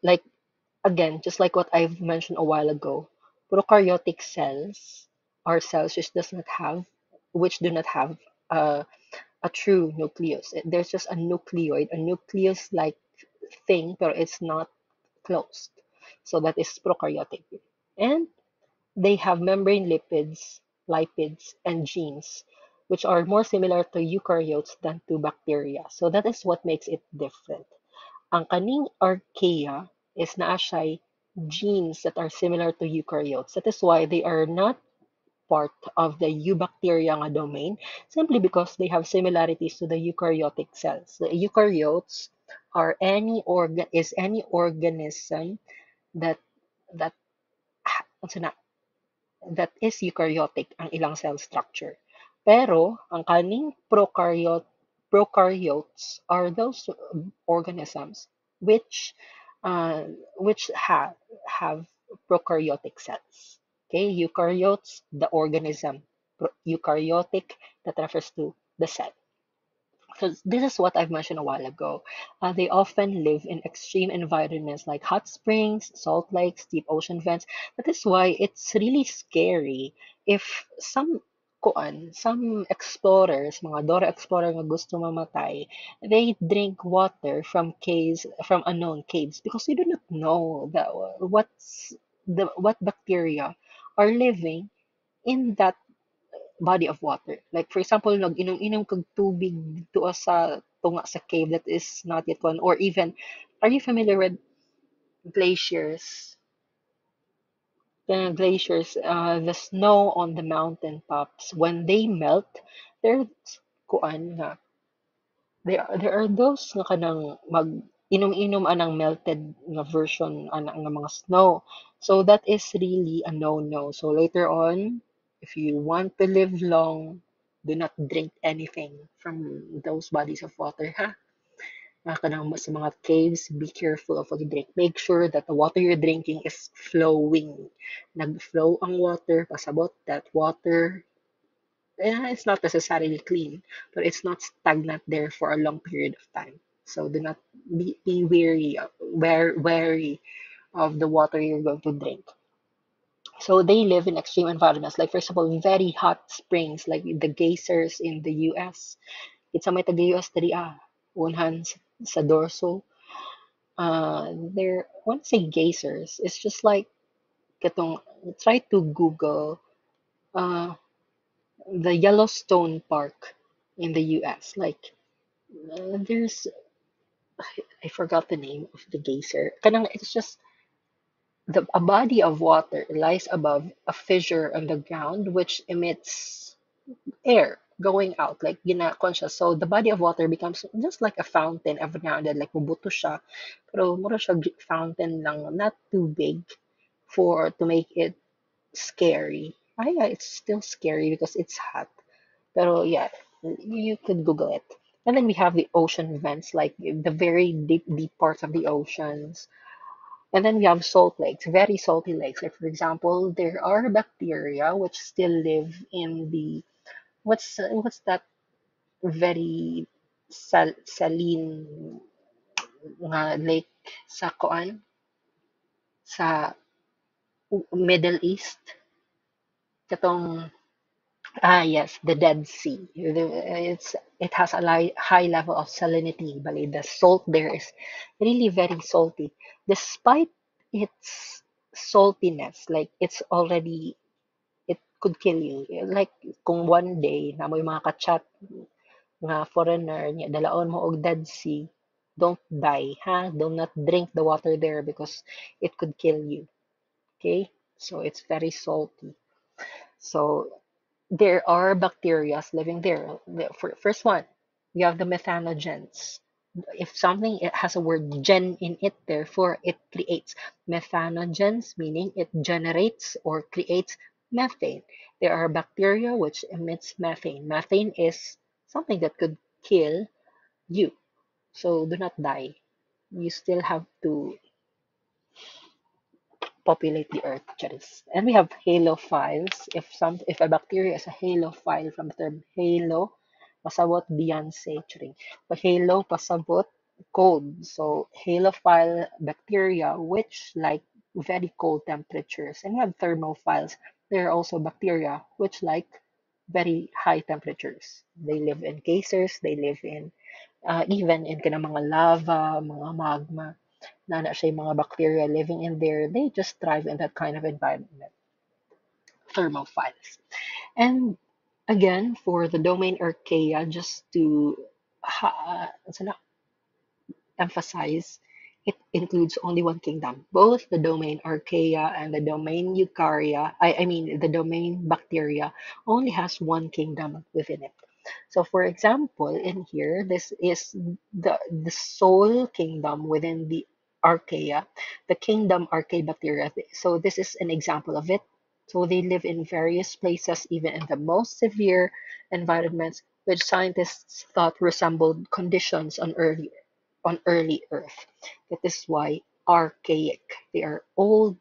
Like again, just like what I've mentioned a while ago, prokaryotic cells are cells which do not have a true nucleus. There's just a nucleoid, a nucleus-like thing, but it's not closed. So that is prokaryotic. And they have membrane lipids, and genes, which are more similar to eukaryotes than to bacteria. So that is what makes it different. Ang kaning archaea is naa siya'y genes that are similar to eukaryotes. That is why they are not part of the eubacteria nga domain, simply because they have similarities to the eukaryotic cells. The eukaryotes are any organism that that unsa na that is eukaryotic ang ilang cell structure. Pero ang kaning prokaryotes are those organisms which which have prokaryotic cells. Okay, eukaryotes, the organism. Eukaryotic, that refers to the cell. Because this is what I've mentioned a while ago. They often live in extreme environments like hot springs, salt lakes, deep ocean vents. That is why it's really scary if some explorers, mga Dora Explorer nga gusto mamatay, they drink water from caves, from unknown caves, because we do not know that what bacteria are living in that body of water. Like for example, nag-inom-inom kag tubig tuwa sa tunga sa cave that is not yet one, or even, are you familiar with glaciers? Glaciers, the snow on the mountain tops, when they melt, there's kuan nga, there are those nga kanang mag inom-inom anang melted nga version ana nga mga snow. So that is really a no-no. So later on, if you want to live long, do not drink anything from those bodies of water, ha? Mga kanang sa mga caves, be careful of what you drink. Make sure that the water you're drinking is flowing. Nag-flow ang water, pasabot that water, it's not necessarily clean, but it's not stagnant there for a long period of time. So do not be wary of the water you're going to drink. So they live in extreme environments, like for example, very hot springs, like the geysers in the US. It's a may taga-US diri unhan sa Dorso. They're, when I say geysers, it's just like katong, try to Google uh the Yellowstone Park in the US. Like there's, I forgot the name of the geyser. Kanang it's just a body of water lies above a fissure on the ground which emits air going out, like ginakon siya. So the body of water becomes just like a fountain every now and then, like mubuto siya. Pero mura siya fountain lang, not too big for to make it scary. Yeah, it's still scary because it's hot. Pero yeah, you could Google it. And then we have the ocean vents, like the very deep parts of the oceans. And then we have salt lakes, very salty lakes. Like for example, there are bacteria which still live in the, what's that very saline nga lake sa koan, sa Middle East, katong, yes, the Dead Sea. It has a high level of salinity. Bali, the salt there is really very salty. Despite its saltiness, like it's already, it could kill you. Like kung one day na may mga kachat nga foreigner niya dalaon mo og Dead Sea, don't die, ha? Do not drink the water there because it could kill you. Okay? So it's very salty. So there are bacteria living there. First one, you have the methanogens. If something, it has a word gen in it, therefore it creates methanogens, meaning it generates or creates methane. There are bacteria which emits methane. Methane is something that could kill you. So do not die. You still have to populate the earth, Charis. And we have halophiles. If a bacteria is a halophile, from the term halo, pasabot Beyonce, charing. But halo pasabot cold. So halophile bacteria which like very cold temperatures. And we have thermophiles. There are also bacteria which like very high temperatures. They live in geysers, they live in even in kind mga lava, mga magma, na siya yung mga bacteria living in there, they just thrive in that kind of environment, thermophiles. And again, for the domain Archaea, just to emphasize, it includes only one kingdom. Both the domain Archaea and the domain Eukarya, I mean the domain Bacteria, only has one kingdom within it. So for example, in here, this is the sole kingdom within the Archaea, the kingdom Archaebacteria. So this is an example of it. So they live in various places, even in the most severe environments, which scientists thought resembled conditions on early Earth. That is why archaic. They are old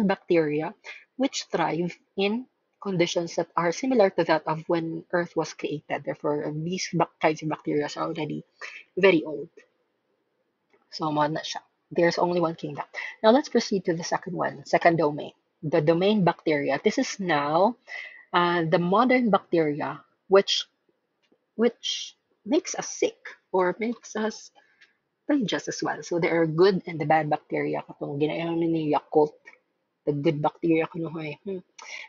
bacteria which thrive in conditions that are similar to that of when Earth was created. Therefore, these kinds of bacteria are already very old. So mo na siya. There's only one kingdom. Now let's proceed to the second one, second domain. The domain bacteria. This is now the modern bacteria which makes us sick or makes us just as well. So there are good and the bad bacteria. Katong ginayon ni Yakult, the good bacteria kunuhoy.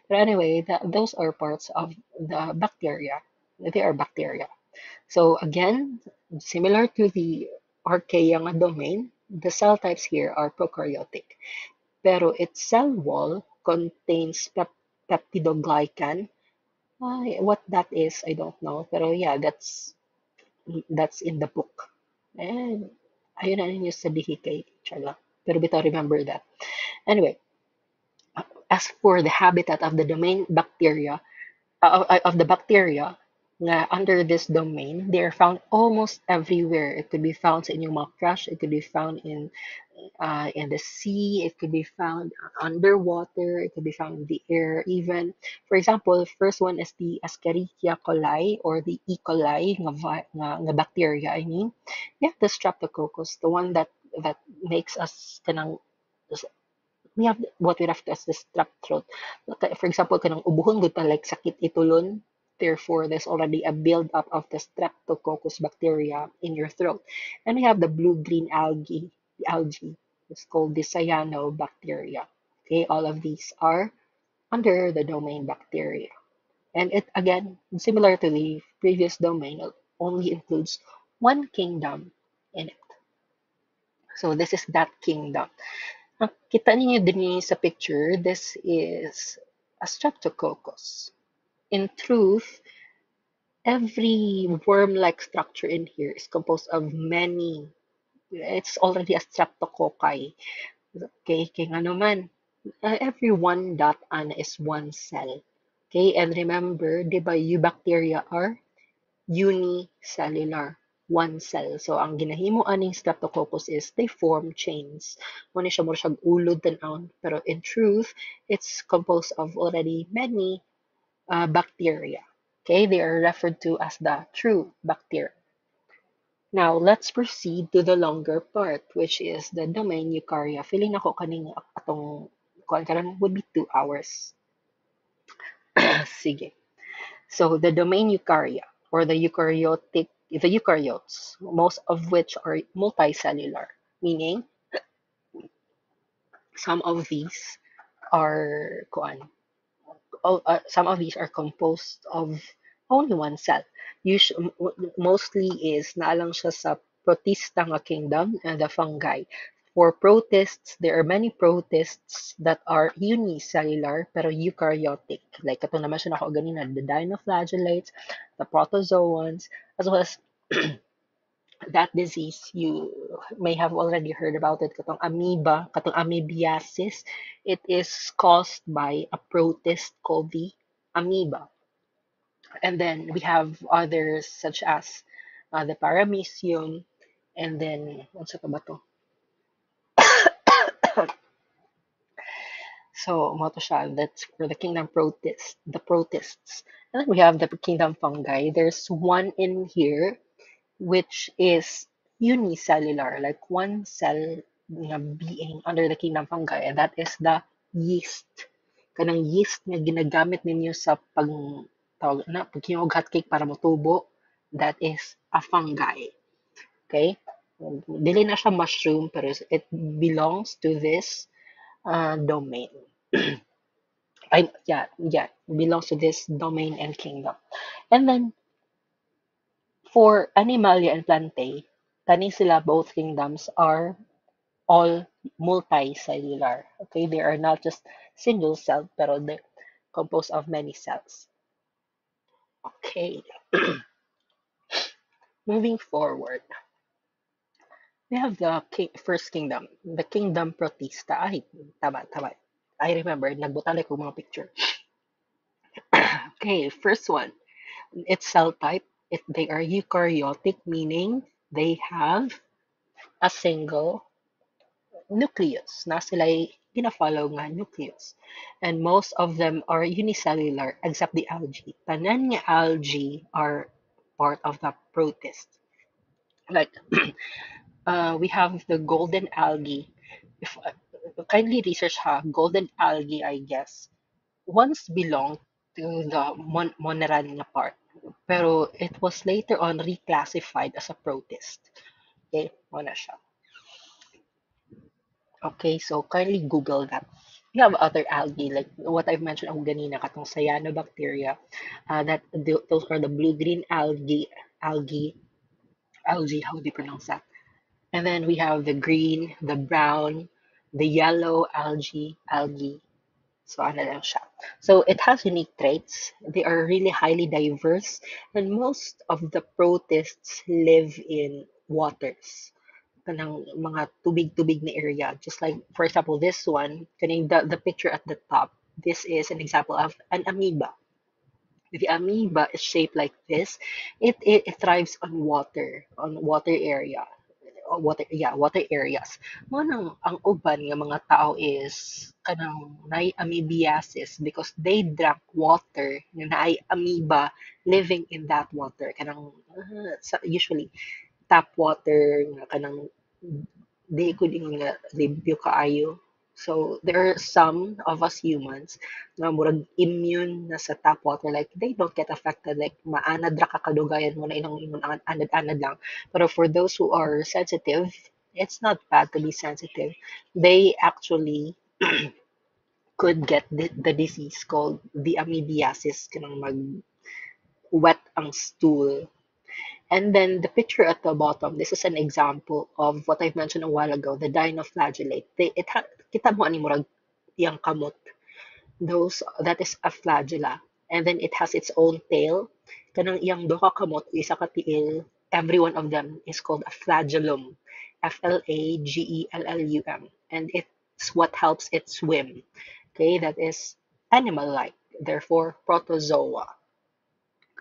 But anyway, those are parts of the bacteria. They are bacteria. So again, similar to the archaea nga domain, the cell types here are prokaryotic. Pero its cell wall contains peptidoglycan. What that is, I don't know. Pero yeah, that's in the book. And ayun na ninyo sabihin kay Charla. Pero bitaw remember that. Anyway, as for the habitat of the domain bacteria, of the bacteria nga under this domain, they are found almost everywhere. It could be found sa inyong mga crush, it could be found in the sea, it could be found underwater, it could be found in the air even. For example, the first one is the Escherichia coli or the E. coli nga bacteria, I mean. Yeah, the Streptococcus, the one that makes us kanang we have what we refer to as the strep throat. For example, kanang ubuhon gud pa like sakit itulon. Therefore, there's already a build-up of the streptococcus bacteria in your throat. And we have the blue-green algae, the algae. It's called the cyanobacteria. Okay, all of these are under the domain bacteria. And it again, similar to the previous domain, it only includes one kingdom in it. So this is that kingdom. Kita ninyo din sa picture, this is a streptococcus. In truth, every worm-like structure in here is composed of many. It's already a streptococci. Okay, kaya nga naman, every one dot ana is one cell. Okay, and remember, di ba, eubacteria are unicellular, one cell. So, ang ginahimo aning Streptococcus is they form chains. Muna siya mura siyang ulod tanawon. Pero in truth, it's composed of already many bacteria. Okay, they are referred to as the true bacteria. Now, let's proceed to the longer part, which is the domain eukarya. Feeling ako kaning atong kuan karon would be 2 hours. Sige. So the domain eukarya or the eukaryotes, most of which are multicellular, meaning some of these are some of these are composed of only one cell. Mostly is naalang siya sa protista nga kingdom and the fungi. For protists, there are many protists that are unicellular pero eukaryotic. Like ito naman siya nako ganina, the dinoflagellates, the protozoans, as well as that disease you may have already heard about it katong amoeba, katong amoebiasis. It is caused by a protist called the amoeba. And then we have others such as the paramecium, and then what's pa ba to? So mo to siya, that's for the kingdom the protists. And then we have the kingdom fungi. There's one in here which is unicellular, like one cell nga being under the kingdom fungi, and that is the yeast. Kanang yeast nga ginagamit ninyo sa tawag na paghinog hotcake para motubo, that is a fungi. Okay? Dili na siya mushroom, pero it belongs to this domain. Belongs to this domain and kingdom. And then for Animalia and Plantae, kani sila both kingdoms are all multicellular. Okay, they are not just single celled, pero they're composed of many cells. Okay, moving forward, we have the first kingdom, the kingdom Protista. Ay, tama, tama. I remember, nagbutang ko mga picture. Okay, first one. Its cell type. They are eukaryotic, meaning they have a single nucleus na sila'y gina-follow nga nucleus. And most of them are unicellular except the algae. Tanan nga algae are part of the protist. Like, we have the golden algae. If kindly research ha, golden algae, I guess, once belonged to the moneran na part. Pero it was later on reclassified as a protist. Okay, muna siya. Okay, so kindly Google that. We have other algae, like what I've mentioned ako ganina, katong cyanobacteria, those are the blue-green algae, how do you pronounce that? And then we have the green, the brown, the yellow algae. So ano lang siya. So it has unique traits. They are really highly diverse, and most of the protists live in waters. Kanang mga tubig-tubig na area. Just like, for example, this one, kaning the picture at the top, this is an example of an amoeba. The amoeba is shaped like this. It thrives on water area. Water areas. Mo nang ang uban nga mga tao is kanang naay amoebiasis because they drank water nga naay amoeba living in that water. Kanang usually tap water nga kanang di ko ingon nga limpyo kaayo. So there are some of us humans nga murag immune na sa tap water, like they don't get affected, like maanad ra ka kadugayan mo na ilang ingon anad-anad lang. But for those who are sensitive, it's not bad to be sensitive. They actually could get the disease called the amoebiasis, kanang mag wet ang stool. And then the picture at the bottom, this is an example of what I've mentioned a while ago, the dinoflagellate. Kita mo ani murag yang kamot. That is a flagella. And then it has its own tail. Kanang iyang duha kamot, isa ka tiil, every one of them is called a flagellum. Flagellum. And it's what helps it swim. Okay, that is animal-like, therefore protozoa.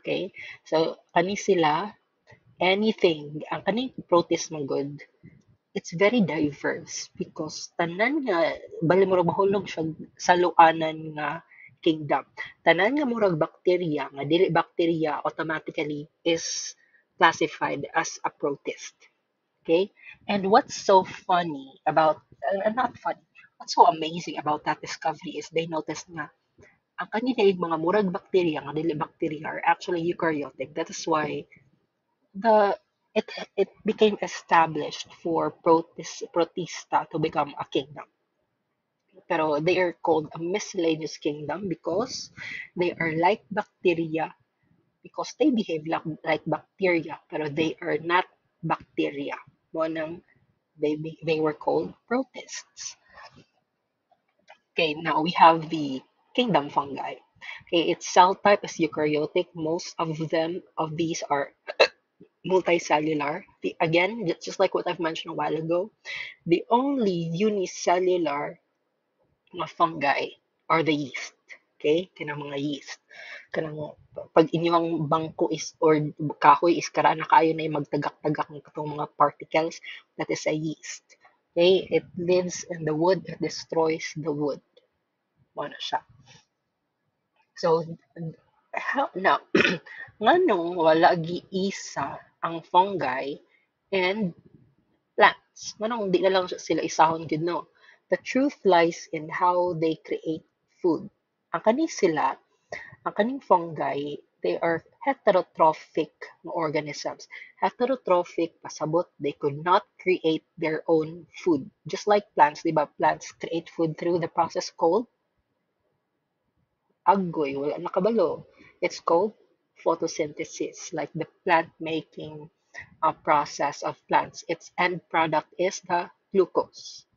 Okay, so kani sila anything, ang kaning protest man good, it's very diverse because tanan nga bali murag mahulog siya sa luanan nga kingdom. Tanan nga murag bacteria nga dili bacteria automatically is classified as a protist. Okay? And what's so funny about not funny, what's so amazing about that discovery is they noticed nga ang kanilang mga murag bacteria nga dili bacteria are actually eukaryotic. That is why the it became established for Protista to become a kingdom. Pero they are called a miscellaneous kingdom because they are like bacteria, because they behave like bacteria, pero they are not bacteria. One of they were called protists. Okay, now we have the kingdom fungi. Okay, its cell type is eukaryotic. Most of these are multicellular. Again, just like what I've mentioned a while ago, the only unicellular mga fungi are the yeast. Okay? Kanang mga yeast. Kanang pag inyong bangko is or kahoy is karaan na kayo na magtagak-tagak ng katong mga particles, that is a yeast. Okay? It lives in the wood, it destroys the wood. Ano siya. So, now, nganong wala giisa ang fungi and plants. Manong di na lang sila isahon gid no. The truth lies in how they create food. Ang kani sila, ang kaning fungi, they are heterotrophic organisms. Heterotrophic, pasabot, they could not create their own food. Just like plants, di ba? Plants create food through the process called agoy, wala nakabalo. It's called photosynthesis, like the plant making process of plants. Its end product is the glucose.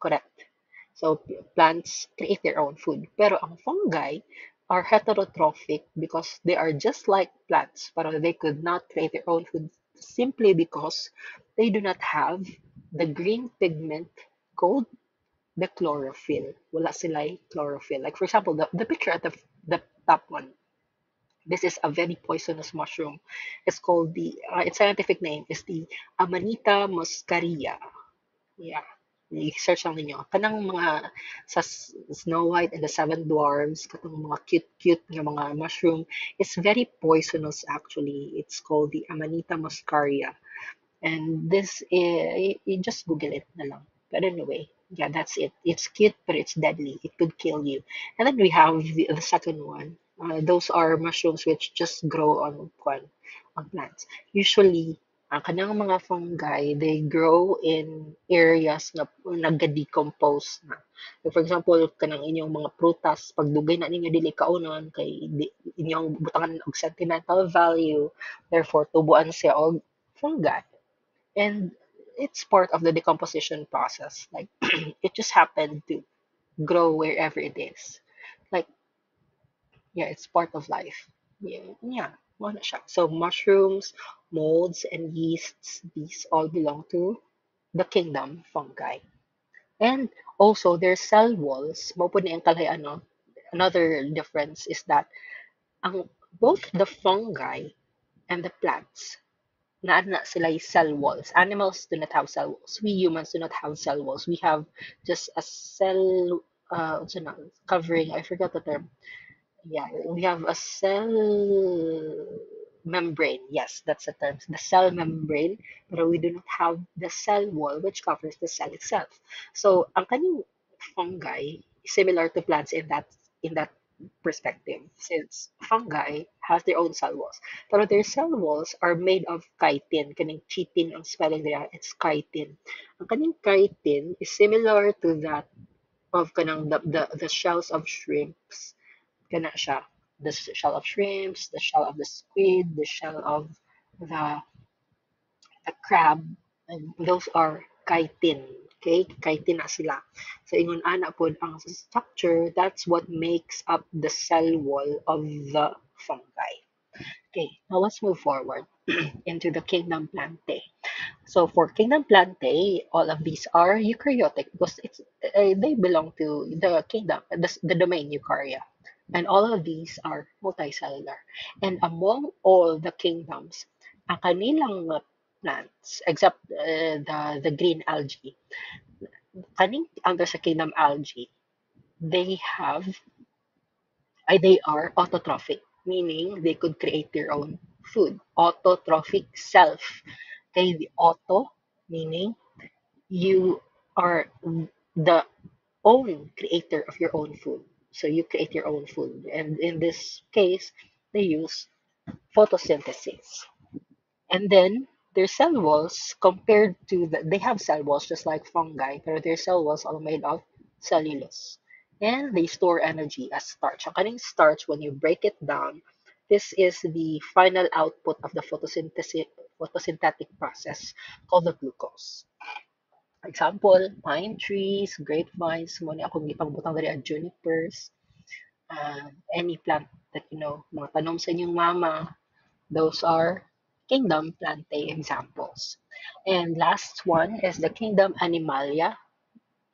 Correct. So plants create their own food. Pero ang fungi are heterotrophic because they are just like plants, but they could not create their own food simply because they do not have the green pigment called the chlorophyll. Wala sila chlorophyll. Like for example, the picture at the top one. This is a very poisonous mushroom. It's called its scientific name is the Amanita muscaria. Yeah. I-search lang ninyo. Kanang mga sa Snow White and the Seven Dwarfs, katong mga cute-cute nga mga mushroom, it's very poisonous actually. It's called the Amanita muscaria. And this is, you just Google it na lang. But anyway, yeah, that's it. It's cute, but it's deadly. It could kill you. And then we have the second one. Those are mushrooms which just grow on plants. Usually, ang kanang mga fungi, they grow in areas na nagga-decompose na. Like for example, kanang inyong mga prutas, pag dugay na ninyo dili kaunon, kay inyong butangan og sentimental value, therefore tubuan siya og fungi. And it's part of the decomposition process. Like it just happened to grow wherever it is. Like yeah, it's part of life. Yeah, yeah. Wala siya. So mushrooms, molds, and yeasts, these all belong to the kingdom fungi. And also their cell walls, mao po ni ang kalay ano, another difference is that ang both the fungi and the plants na sila cell walls. Animals do not have cell walls. We humans do not have cell walls. We have just a cell, what's it now? Covering. I forgot the term. Yeah, we have a cell membrane. Yes, that's the term. The cell membrane, but we do not have the cell wall which covers the cell itself. So, ang kaning fungi is similar to plants in that perspective, since fungi has their own cell walls. Pero their cell walls are made of chitin. Kaning chitin ang spelling nila, it's chitin. Ang kaning chitin is similar to that of kanang the shells of shrimps. Kana siya. The shell of shrimps, the shell of the squid, the shell of the the crab, and those are chitin. Okay? Chitin na sila. So, ingon ana po ang structure, that's what makes up the cell wall of the fungi. Okay, now let's move forward into the kingdom Plantae. So for kingdom Plantae, all of these are eukaryotic because they belong to the kingdom, the domain Eukarya. And all of these are multicellular. And among all the kingdoms, ang kanilang plants, except the green algae, kaning under sa kingdom algae, they have, they are autotrophic, meaning they could create their own food. Autotrophic self. Okay, the auto, meaning you are the own creator of your own food. So you create your own food. And in this case, they use photosynthesis. And then their cell walls compared to they have cell walls just like fungi, but their cell walls are made of cellulose. And they store energy as starch. Ang kaning starch, when you break it down, this is the final output of the photosynthetic process called the glucose. Example, pine trees, grapevines, mo ni akong gipangbutang diri ang junipers, any plant that mga tanom sa inyong mama, those are kingdom Plantae examples. And last one is the kingdom Animalia.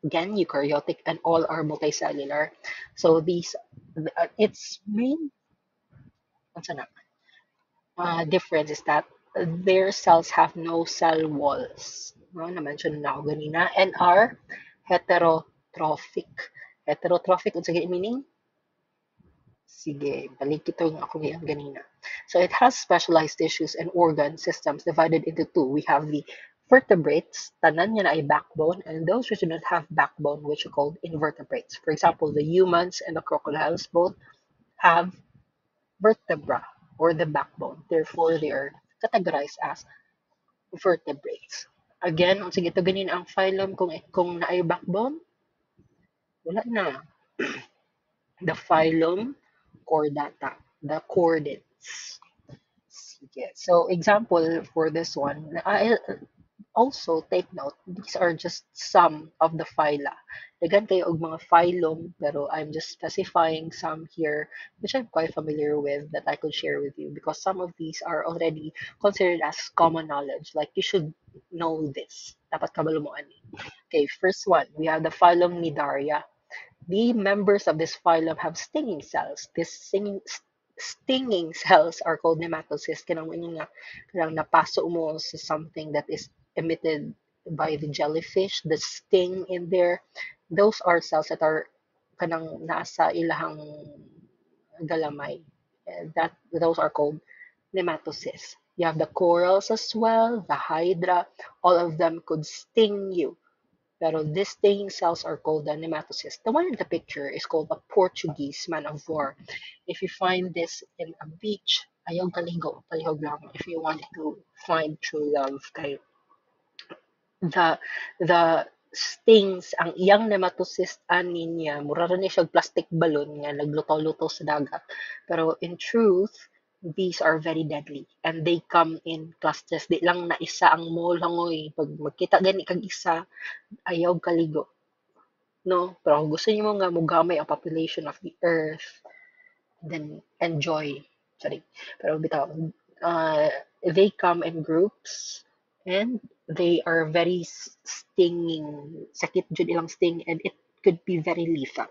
Again, eukaryotic and all are multicellular. So these, its main what's na, difference is that their cells have no cell walls. No, na-mention na ako ganina. And are heterotrophic. Heterotrophic, unsa gyud meaning? Sige, balik ito yung ako ngayon ganina. So it has specialized tissues and organ systems divided into two. We have the vertebrates, tanan niya na ay backbone, and those which do not have backbone, which are called invertebrates. For example, the humans and the crocodiles both have vertebra or the backbone. Therefore, they are categorized as vertebrates. Again, sige ito ganin ang phylum kung naay backbone, wala na. The phylum Chordata, the chordates. Sige. So, example for this one, I also take note, these are just some of the phyla. Dagan kayo og mga phylum, pero I'm just specifying some here, which I'm quite familiar with that I could share with you because some of these are already considered as common knowledge. Like, you should know this. Dapat kabalo mo ani. Okay, first one, we have the phylum Nidaria. The members of this phylum have stinging cells. These stinging cells are called nematocysts. Kanang yun nga, kanang napaso mo sa something that is emitted by the jellyfish, the sting in there. Those are cells that are kanang nasa ilahang galamay. That those are called nematocysts. You have the corals as well, the hydra. All of them could sting you. Pero these stinging cells are called the nematocysts. The one in the picture is called a Portuguese man of war. If you find this in a beach, ayaw kaligo, palihog lang. If you want to find true love, kay the the stings ang iyang nematocyst ani niya mura ra ni siya plastic balloon nga naglutaw-lutaw sa dagat. Pero in truth, these are very deadly and they come in clusters. Di lang na isa ang molangoy. Pag magkita gani kag isa, ayaw kaligo. No? Pero kung gusto niyo nga mugamay ang population of the earth, then enjoy. Sorry. Pero bitaw, uh, they come in groups and they are very stinging. Sakit jud ilang sting and it could be very lethal.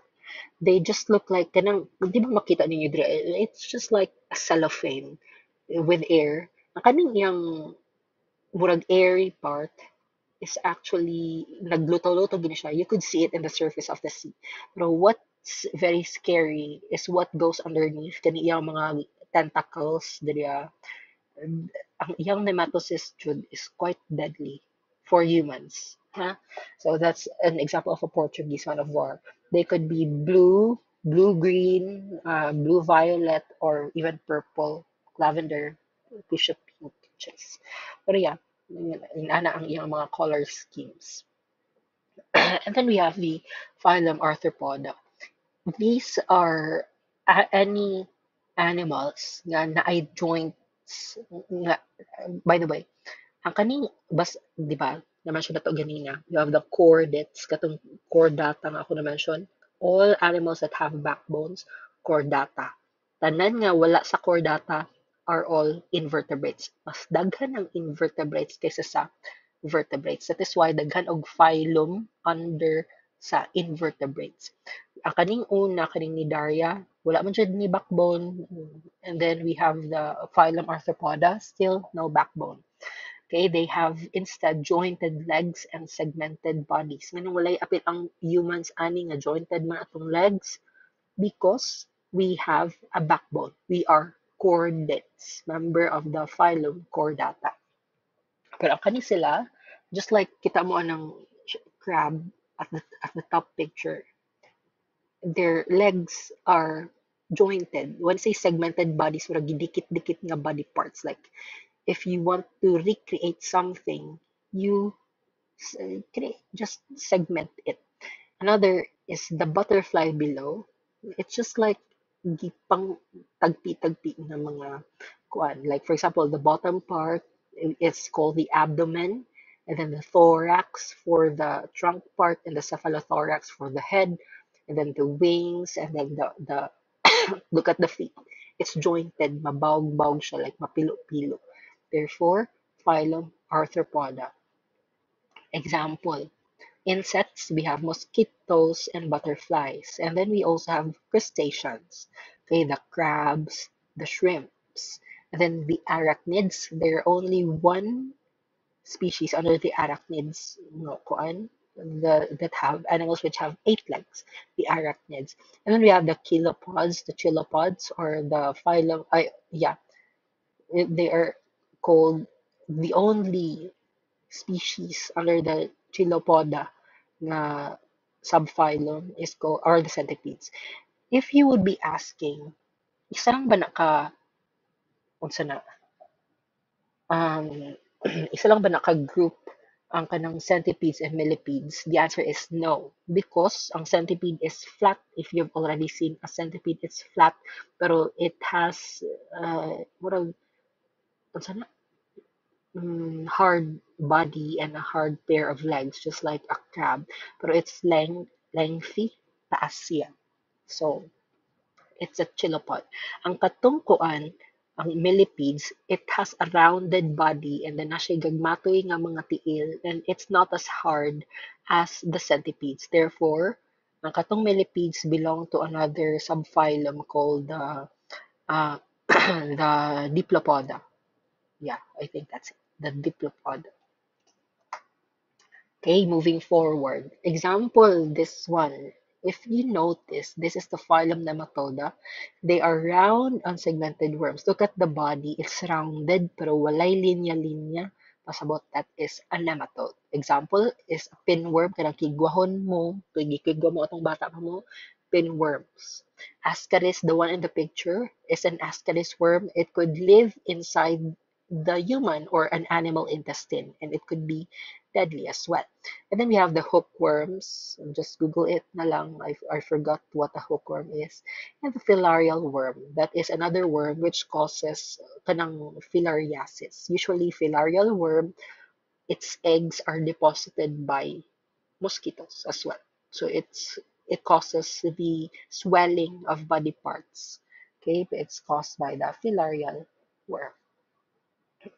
They just look like kanang di ba makita ninyo dire? It's just like a cellophane with air. Ang kaning yang murag airy part is actually naglutaw-lutaw gini siya. You could see it in the surface of the sea. Pero what's very scary is what goes underneath kani iyang mga tentacles diri ang iyang nematocyst jud is quite deadly for humans. Huh? So that's an example of a Portuguese man of war. They could be blue, blue-green, blue-violet, or even purple, lavender, fuchsia pink. Chase. Pero yeah, inana ang iyang mga color schemes. And then we have the phylum Arthropoda. These are any animals nga naay joints nga, by the way, ang kaning bas, di ba? Na-mention na to ganina. You have the chordates, katong chordata nga ako na-mention. All animals that have backbones, chordata. Tanan nga wala sa chordata are all invertebrates. Mas daghan ang invertebrates kaysa sa vertebrates. That is why daghan og phylum under sa invertebrates. Ang kaning una, kaning ni Daria, wala man jud ni backbone. And then we have the phylum Arthropoda, still no backbone. Okay, they have instead jointed legs and segmented bodies. Nganong walay apil ang humans ani nga jointed man atong legs because we have a backbone. We are chordates, member of the phylum Chordata. Pero ang kani sila, just like kita mo anang crab at the top picture, their legs are jointed. When I say segmented bodies, mura gidikit-dikit nga body parts. Like, if you want to recreate something, you just segment it. Another is the butterfly below. It's just like gipang tagpi-tagpi na mga kuan. Like for example, the bottom part is called the abdomen, and then the thorax for the trunk part, and the cephalothorax for the head, and then the wings, and then the look at the feet. It's jointed, mabawg-bawg siya, like mapilo-pilo. Therefore, phylum Arthropoda. Example, insects, we have mosquitoes and butterflies. And then we also have crustaceans. Okay, the crabs, the shrimps. And then the arachnids, there are only one species under the arachnids, no, kuan, that have animals which have 8 legs, the arachnids. And then we have the chelopods, or the phylum, yeah, they are called the only species under the Chilopoda na subphylum is called or the centipedes. If you would be asking, isa lang ba naka unsa na um isa lang ba naka-group ang kanang centipedes and millipedes? The answer is no because ang centipede is flat. If you've already seen a centipede, it's flat pero it has what unsa na hard body and a hard pair of legs, just like a crab. Pero it's lengthy, taas siya. So, it's a chilopod. Ang katungkuan, ang millipedes, it has a rounded body and then na siya gagmatoy nga mga tiil and it's not as hard as the centipedes. Therefore, ang katong millipedes belong to another subphylum called the the Diplopoda. Yeah, I think that's it. The Diplopoda. Okay, moving forward. Example, this one. If you notice, this is the phylum Nematoda. They are round, unsegmented worms. Look at the body. It's rounded, pero walay linya-linya. Pasabot that is a nematode. Example is a pinworm. Kanang kigwahon mo, kigwa mo atong bata pa mo, pinworms. Ascaris, the one in the picture, is an Ascaris worm. It could live inside the human or an animal intestine, and it could be deadly as well. And then we have the hookworms. Just Google it na lang. I forgot what a hookworm is. And the filarial worm. That is another worm which causes kanang filariasis. Usually, filarial worm, its eggs are deposited by mosquitoes as well. So it causes the swelling of body parts. Okay, it's caused by the filarial worm.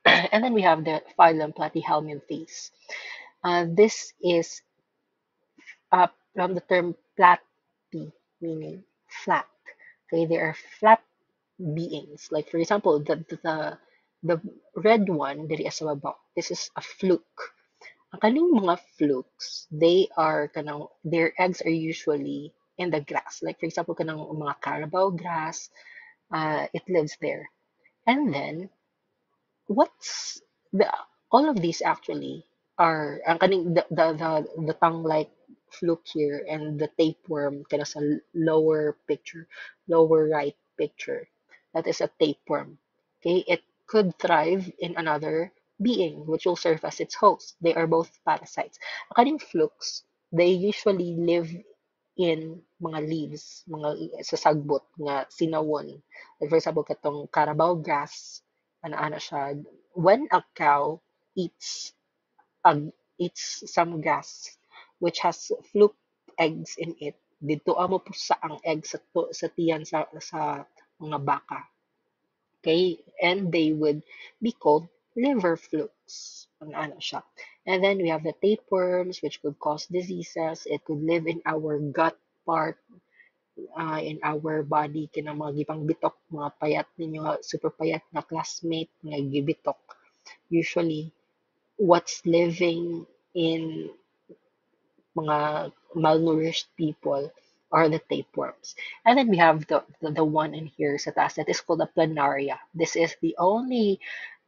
And then we have the phylum Platyhelminthes. This is from the term platy, meaning flat. Okay, they are flat beings. Like for example, the red one diri sa baba. This is a fluke. Ang kaning mga flukes, they are kanang their eggs are usually in the grass. Like for example, kanang mga carabao grass, it lives there. And then what's the all of these actually are ang kaning the tongue like fluke here and the tapeworm kind of sa lower picture, lower right picture. That is a tapeworm. Okay, it could thrive in another being which will serve as its host. They are both parasites. Ang kaning flukes, they usually live in mga leaves, mga sa sagbot nga sinawon. Like for example, katong carabao grass, ana siya, when a cow eats eats some grass which has fluke eggs in it, dito amo pusa ang egg sa tiyan sa mga baka. Okay, and they would be called liver flukes. Ano siya. And then we have the tapeworms, which could cause diseases. It could live in our gut part, in our body. Kina mga gipang bitok, mga payat ninyo, super payat na classmate, nga gibitok. Usually, what's living in mga malnourished people are the tapeworms. And then we have the one in here sa taas that is called a planaria. This is the only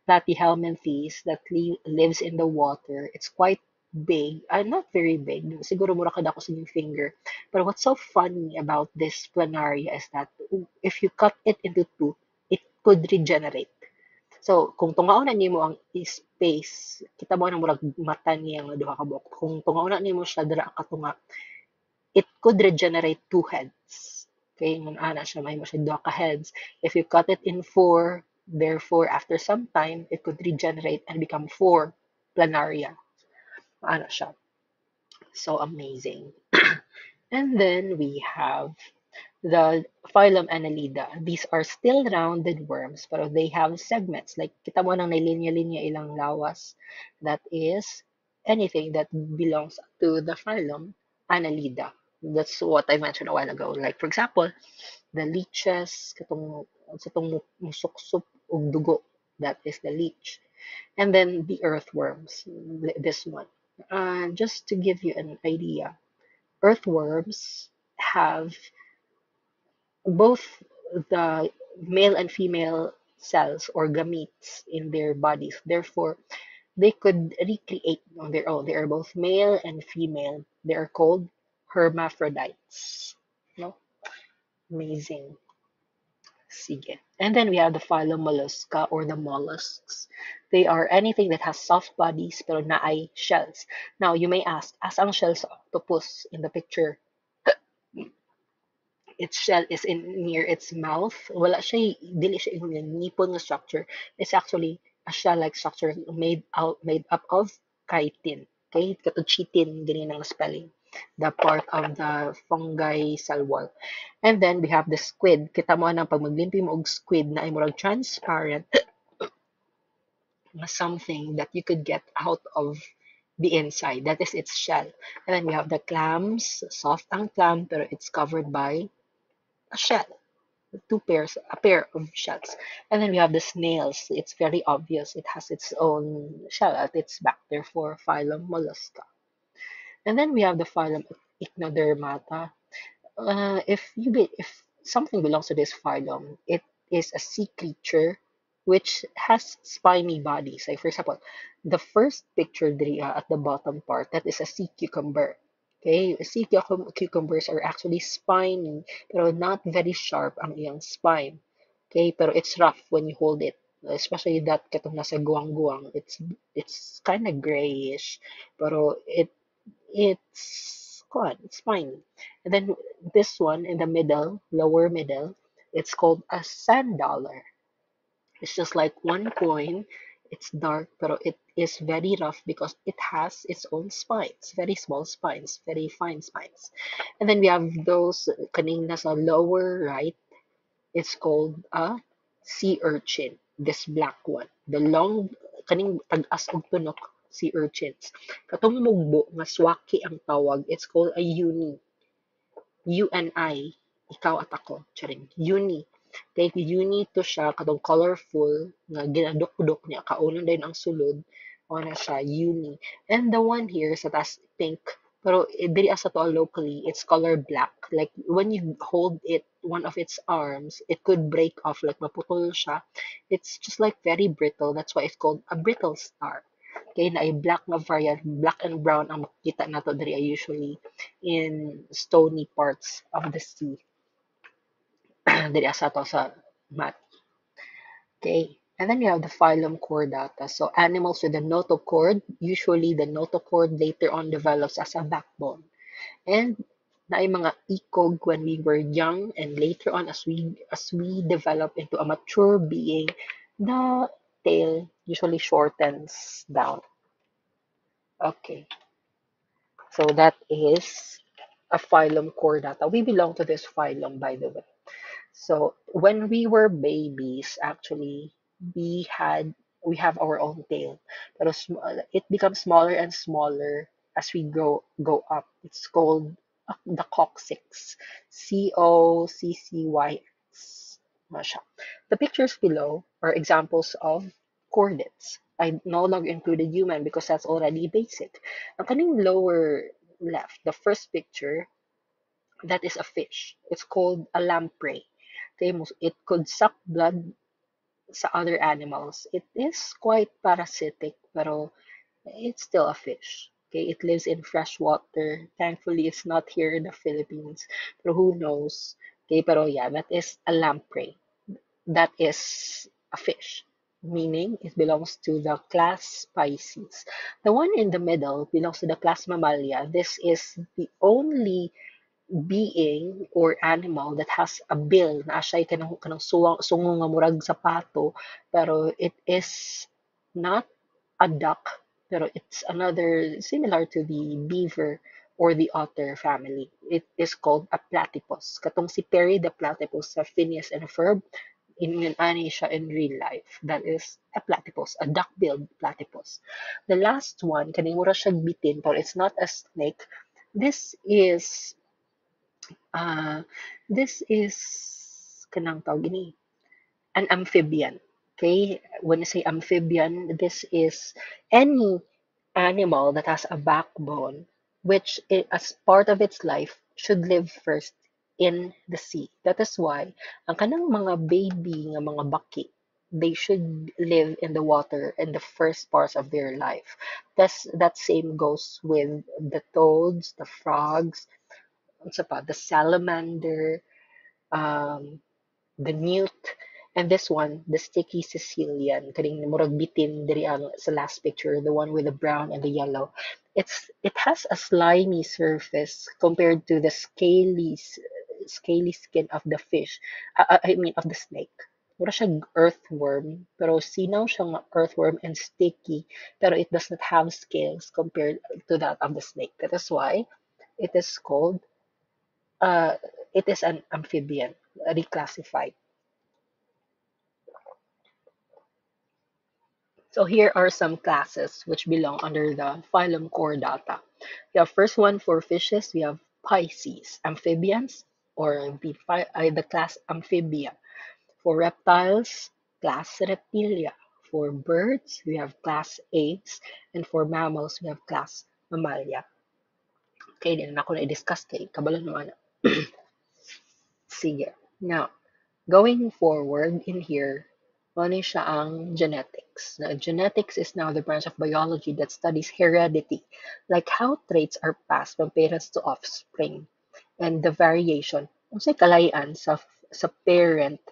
platyhelminthes that lives in the water. It's quite big. Not very big. Siguro mura kada ko sa inyong finger. But what's so funny about this planaria is that if you cut it into two, it could regenerate. So, kung tungaon na nimo ang space, kita mo na murag mata niya nga duha ka buok. Kung tungaon na nimo siya dira ka tunga, it could regenerate two heads. Okay, mun ana siya may mo siya duha ka heads. If you cut it in four, therefore after some time it could regenerate and become four planaria. Ana siya. So amazing. And then we have the phylum Annelida. These are still rounded worms, but they have segments. Like, kita mo nang linya-linya ilang lawas. That is anything that belongs to the phylum Annelida. That's what I mentioned a while ago. Like, for example, the leeches, katong musuksup ug dugo. That is the leech. And then the earthworms, this one. Just to give you an idea, earthworms have both the male and female cells or gametes in their bodies. Therefore, they could recreate on their own. They are both male and female. They are called hermaphrodites. No? Amazing. Sige. And then we have the phylum Mollusca or the mollusks. They are anything that has soft bodies pero naay shells. Now, you may ask, as ang shell sa octopus in the picture, its shell is in near its mouth. Wala siya, dili siya yung nipon na structure. It's actually a shell-like structure made up of chitin. Okay? Katong chitin, ganyan ang spelling. the part of the fungi cell wall. And then we have the squid. Kita mo na pag maglimpi mo og squid na ay murag transparent na something that you could get out of the inside. That is its shell. And then we have the clams, soft ang clam, pero it's covered by a shell, a pair of shells. And then we have the snails. It's very obvious. It has its own shell at its back, therefore phylum Mollusca. And then we have the phylum Echinodermata. If something belongs to this phylum, it is a sea creature which has spiny bodies. Like for example, the first picture at the bottom part, that is a sea cucumber. Okay, cucumbers are actually spiny, pero not very sharp ang iyang spine. Okay, pero it's rough when you hold it. Especially that katong nasa guwang-guwang, it's kind of grayish, pero it's fine. And then this one in the middle, lower middle, it's called a sand dollar. It's just like one coin. It's dark, but it is very rough because it has its own spines, very small spines, very fine spines. And then we have those kaning nasa lower right. It's called a sea urchin. This black one, the long kaning tag-as og tunok sea urchins. Katong mugbo nga swaki ang tawag. It's called a uni. UNI, ikaw at ako, charing, uni. Kay uni to siya, katong colorful, nga ginadukdok niya, kaunan din ang sulod, o na siya, uni. And the one here sa taas, pink, pero diri asa to locally, it's color black. Like, when you hold it, one of its arms, it could break off, like maputol siya. It's just like very brittle, that's why it's called a brittle star. Kay na ay black nga variant, black and brown ang makikita nato diri usually in stony parts of the sea. Diri asa to sa map. Okay. And then you have the phylum Chordata. So animals with a notochord, usually the notochord later on develops as a backbone. And na ay mga ikog when we were young and later on as we develop into a mature being, the tail usually shortens down. Okay. So that is a phylum Chordata. We belong to this phylum, by the way. So when we were babies, actually, we had we have our own tail. Pero it becomes smaller and smaller as we go up. It's called the coccyx. Coccyx. Masha. The pictures below are examples of chordates. I no longer included human because that's already basic. Ang kaning lower left, the first picture, that is a fish. It's called a lamprey. Okay, it could suck blood sa other animals. It is quite parasitic, pero it's still a fish. Okay, it lives in fresh water. Thankfully, it's not here in the Philippines. Pero who knows? Okay, pero yeah, that is a lamprey. That is a fish, meaning it belongs to the class Pisces. The one in the middle belongs to the class Mammalia. This is the only being or animal that has a bill na siya kanang sungo nga murag sapato, pero it is not a duck, pero it's another similar to the beaver or the otter family. It is called a platypus. Katong si Perry the platypus sa Phineas and Ferb, in ani siya in real life. That is a platypus, a duck-billed platypus. The last one, kaning mura siya bitin, pero it's not a snake. This is uh, this is kanang tawag gini, an amphibian. Okay, when I say amphibian, this is any animal that has a backbone, which as part of its life should live first in the sea. That is why ang kanang mga baby nga mga baki, they should live in the water in the first parts of their life. That same goes with the toads, the frogs, what's pa, the salamander, um, the newt, and this one, the sticky Sicilian, kaning murag bitin diri ang sa last picture, the one with the brown and the yellow. It has a slimy surface compared to the scaly skin of the fish. I mean of the snake. Mura siya earthworm, pero sinaw siya nga earthworm and sticky, pero it does not have scales compared to that of the snake. That is why it is called, uh, it is an amphibian, reclassified. So here are some classes which belong under the phylum Chordata. We have first one for fishes, we have Pisces, amphibians, or the class Amphibia. For reptiles, class Reptilia. For birds, we have class Apes. And for mammals, we have class Mammalia. Okay, din na ako na-discuss kay kabalo naman. Sige. Now, going forward in here, ano siya ang genetics. Now, genetics is now the branch of biology that studies heredity, like how traits are passed from parents to offspring, and the variation, unsay kalayan sa parent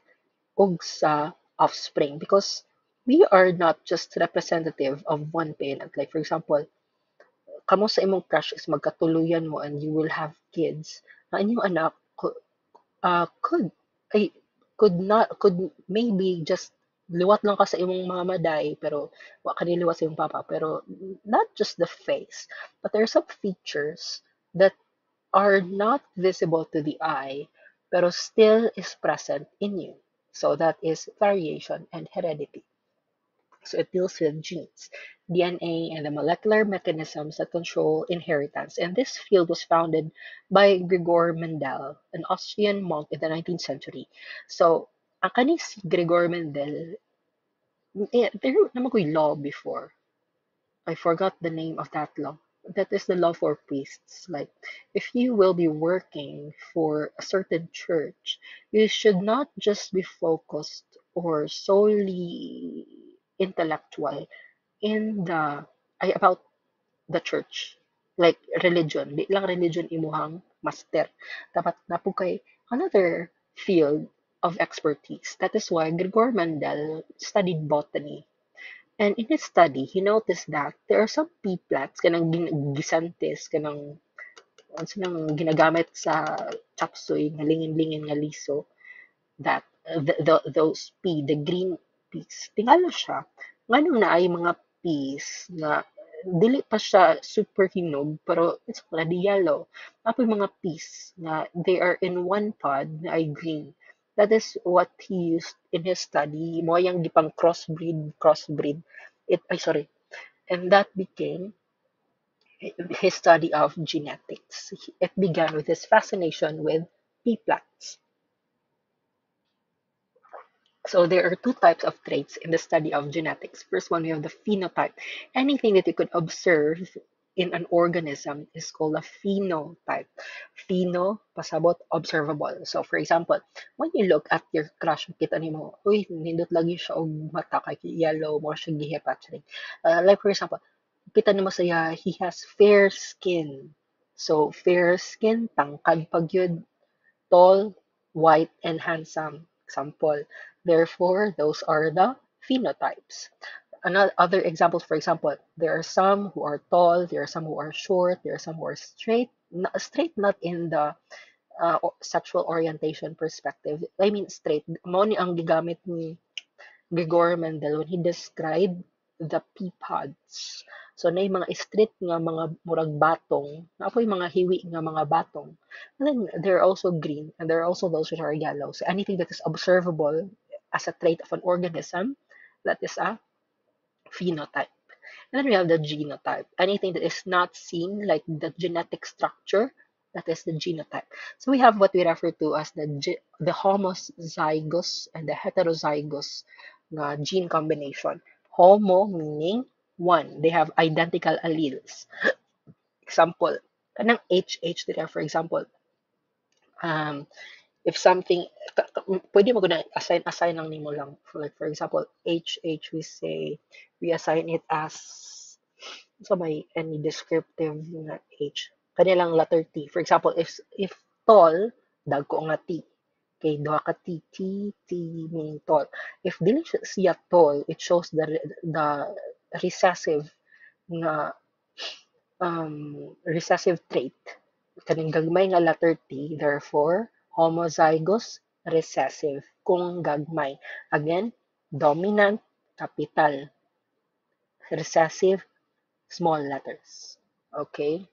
ug sa offspring, because we are not just representative of one parent. Like for example, kamo sa imong crush is magkatuluyan mo and you will have kids. Ang inyong anak could ay could maybe just liwat lang ka sa imong mama day pero wa ka niliwat sa imong papa, pero not just the face, but there are some features that are not visible to the eye pero still is present in you. So that is variation and heredity. So it deals with genes, DNA, and the molecular mechanisms that control inheritance. And this field was founded by Gregor Mendel, an Austrian monk in the 19th century. So, ang kaning si Gregor Mendel, there naman ko'y law before. I forgot the name of that law. That is the law for priests. Like, if you will be working for a certain church, you should not just be focused or solely intellectual in the about the church, like religion, di lang religion imuhang master, dapat na po kay another field of expertise. That is why Gregor Mendel studied botany, and in his study he noticed that there are some pea plants kanang gisantes kanang ano nang ginagamit sa chapsuy nga lingin-lingin nga liso, that those pea, the green peas, tingala siya nganong naay mga peas nga dili pa siya super hinog pero it's already yellow. Apoy mga peas nga they are in one pod na ay green. That is what he used in his study. Mo yang gipang crossbreed. It ay sorry. And that became his study of genetics. It began with his fascination with pea plants. So there are two types of traits in the study of genetics. First one, we have the phenotype. Anything that you could observe in an organism is called a phenotype. Pheno, pasabot, observable. So for example, when you look at your crush, kita nimo, uy, nindot lagi siya og mata kay yellow, mo siya gihepachery. Like for example, kita nimo saya, he has fair skin. So fair skin, tangkad pag yun, tall, white, and handsome. Example. Therefore, those are the phenotypes. Another other examples, for example, there are some who are tall, there are some who are short, there are some who are straight. Straight not in the sexual orientation perspective. I mean straight. Mo ni ang gigamit ni Gregor Mendel when he described the pea pods. So na mga street nga mga murag batong, napoy mga hiwi nga mga batong. And then they're also green and there are also those which are yellow. So anything that is observable as a trait of an organism, that is a phenotype. And then we have the genotype. Anything that is not seen, like the genetic structure, that is the genotype. So we have what we refer to as the homozygous and the heterozygous gene combination. Homo meaning one, they have identical alleles. Example, kanang HH dira, for example, um, if something, pwede mo na assign lang nimo lang. Like for example, HH, we say, we assign it as, so may any descriptive na H. Kanilang letter T. For example, if tall, dagko nga T. Okay, duha ka T. T meaning tall. If dili siya tall, it shows the recessive nga recessive trait. Kaning gagmay nga letter T, therefore, homozygous recessive kung gagmay. Again, dominant capital, recessive small letters. Okay?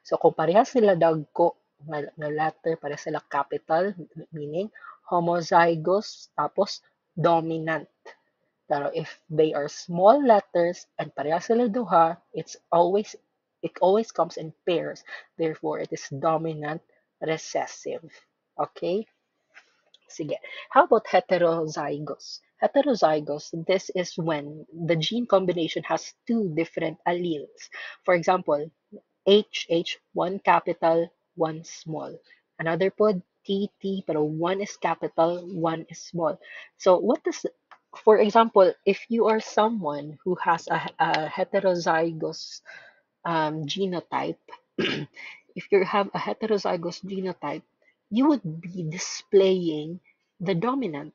So kung parehas sila dagko nga letter, parehas sila capital, meaning homozygous, tapos dominant. Pero if they are small letters and parehas sila duha, it always comes in pairs. Therefore, it is dominant recessive. Okay? Sige. How about heterozygous? Heterozygous, this is when the gene combination has two different alleles. For example, HH, one capital, one small. Another pod, TT, pero one is capital, one is small. So what does, for example, if you are someone who has a heterozygous genotype, if you have a heterozygous genotype, you would be displaying the dominant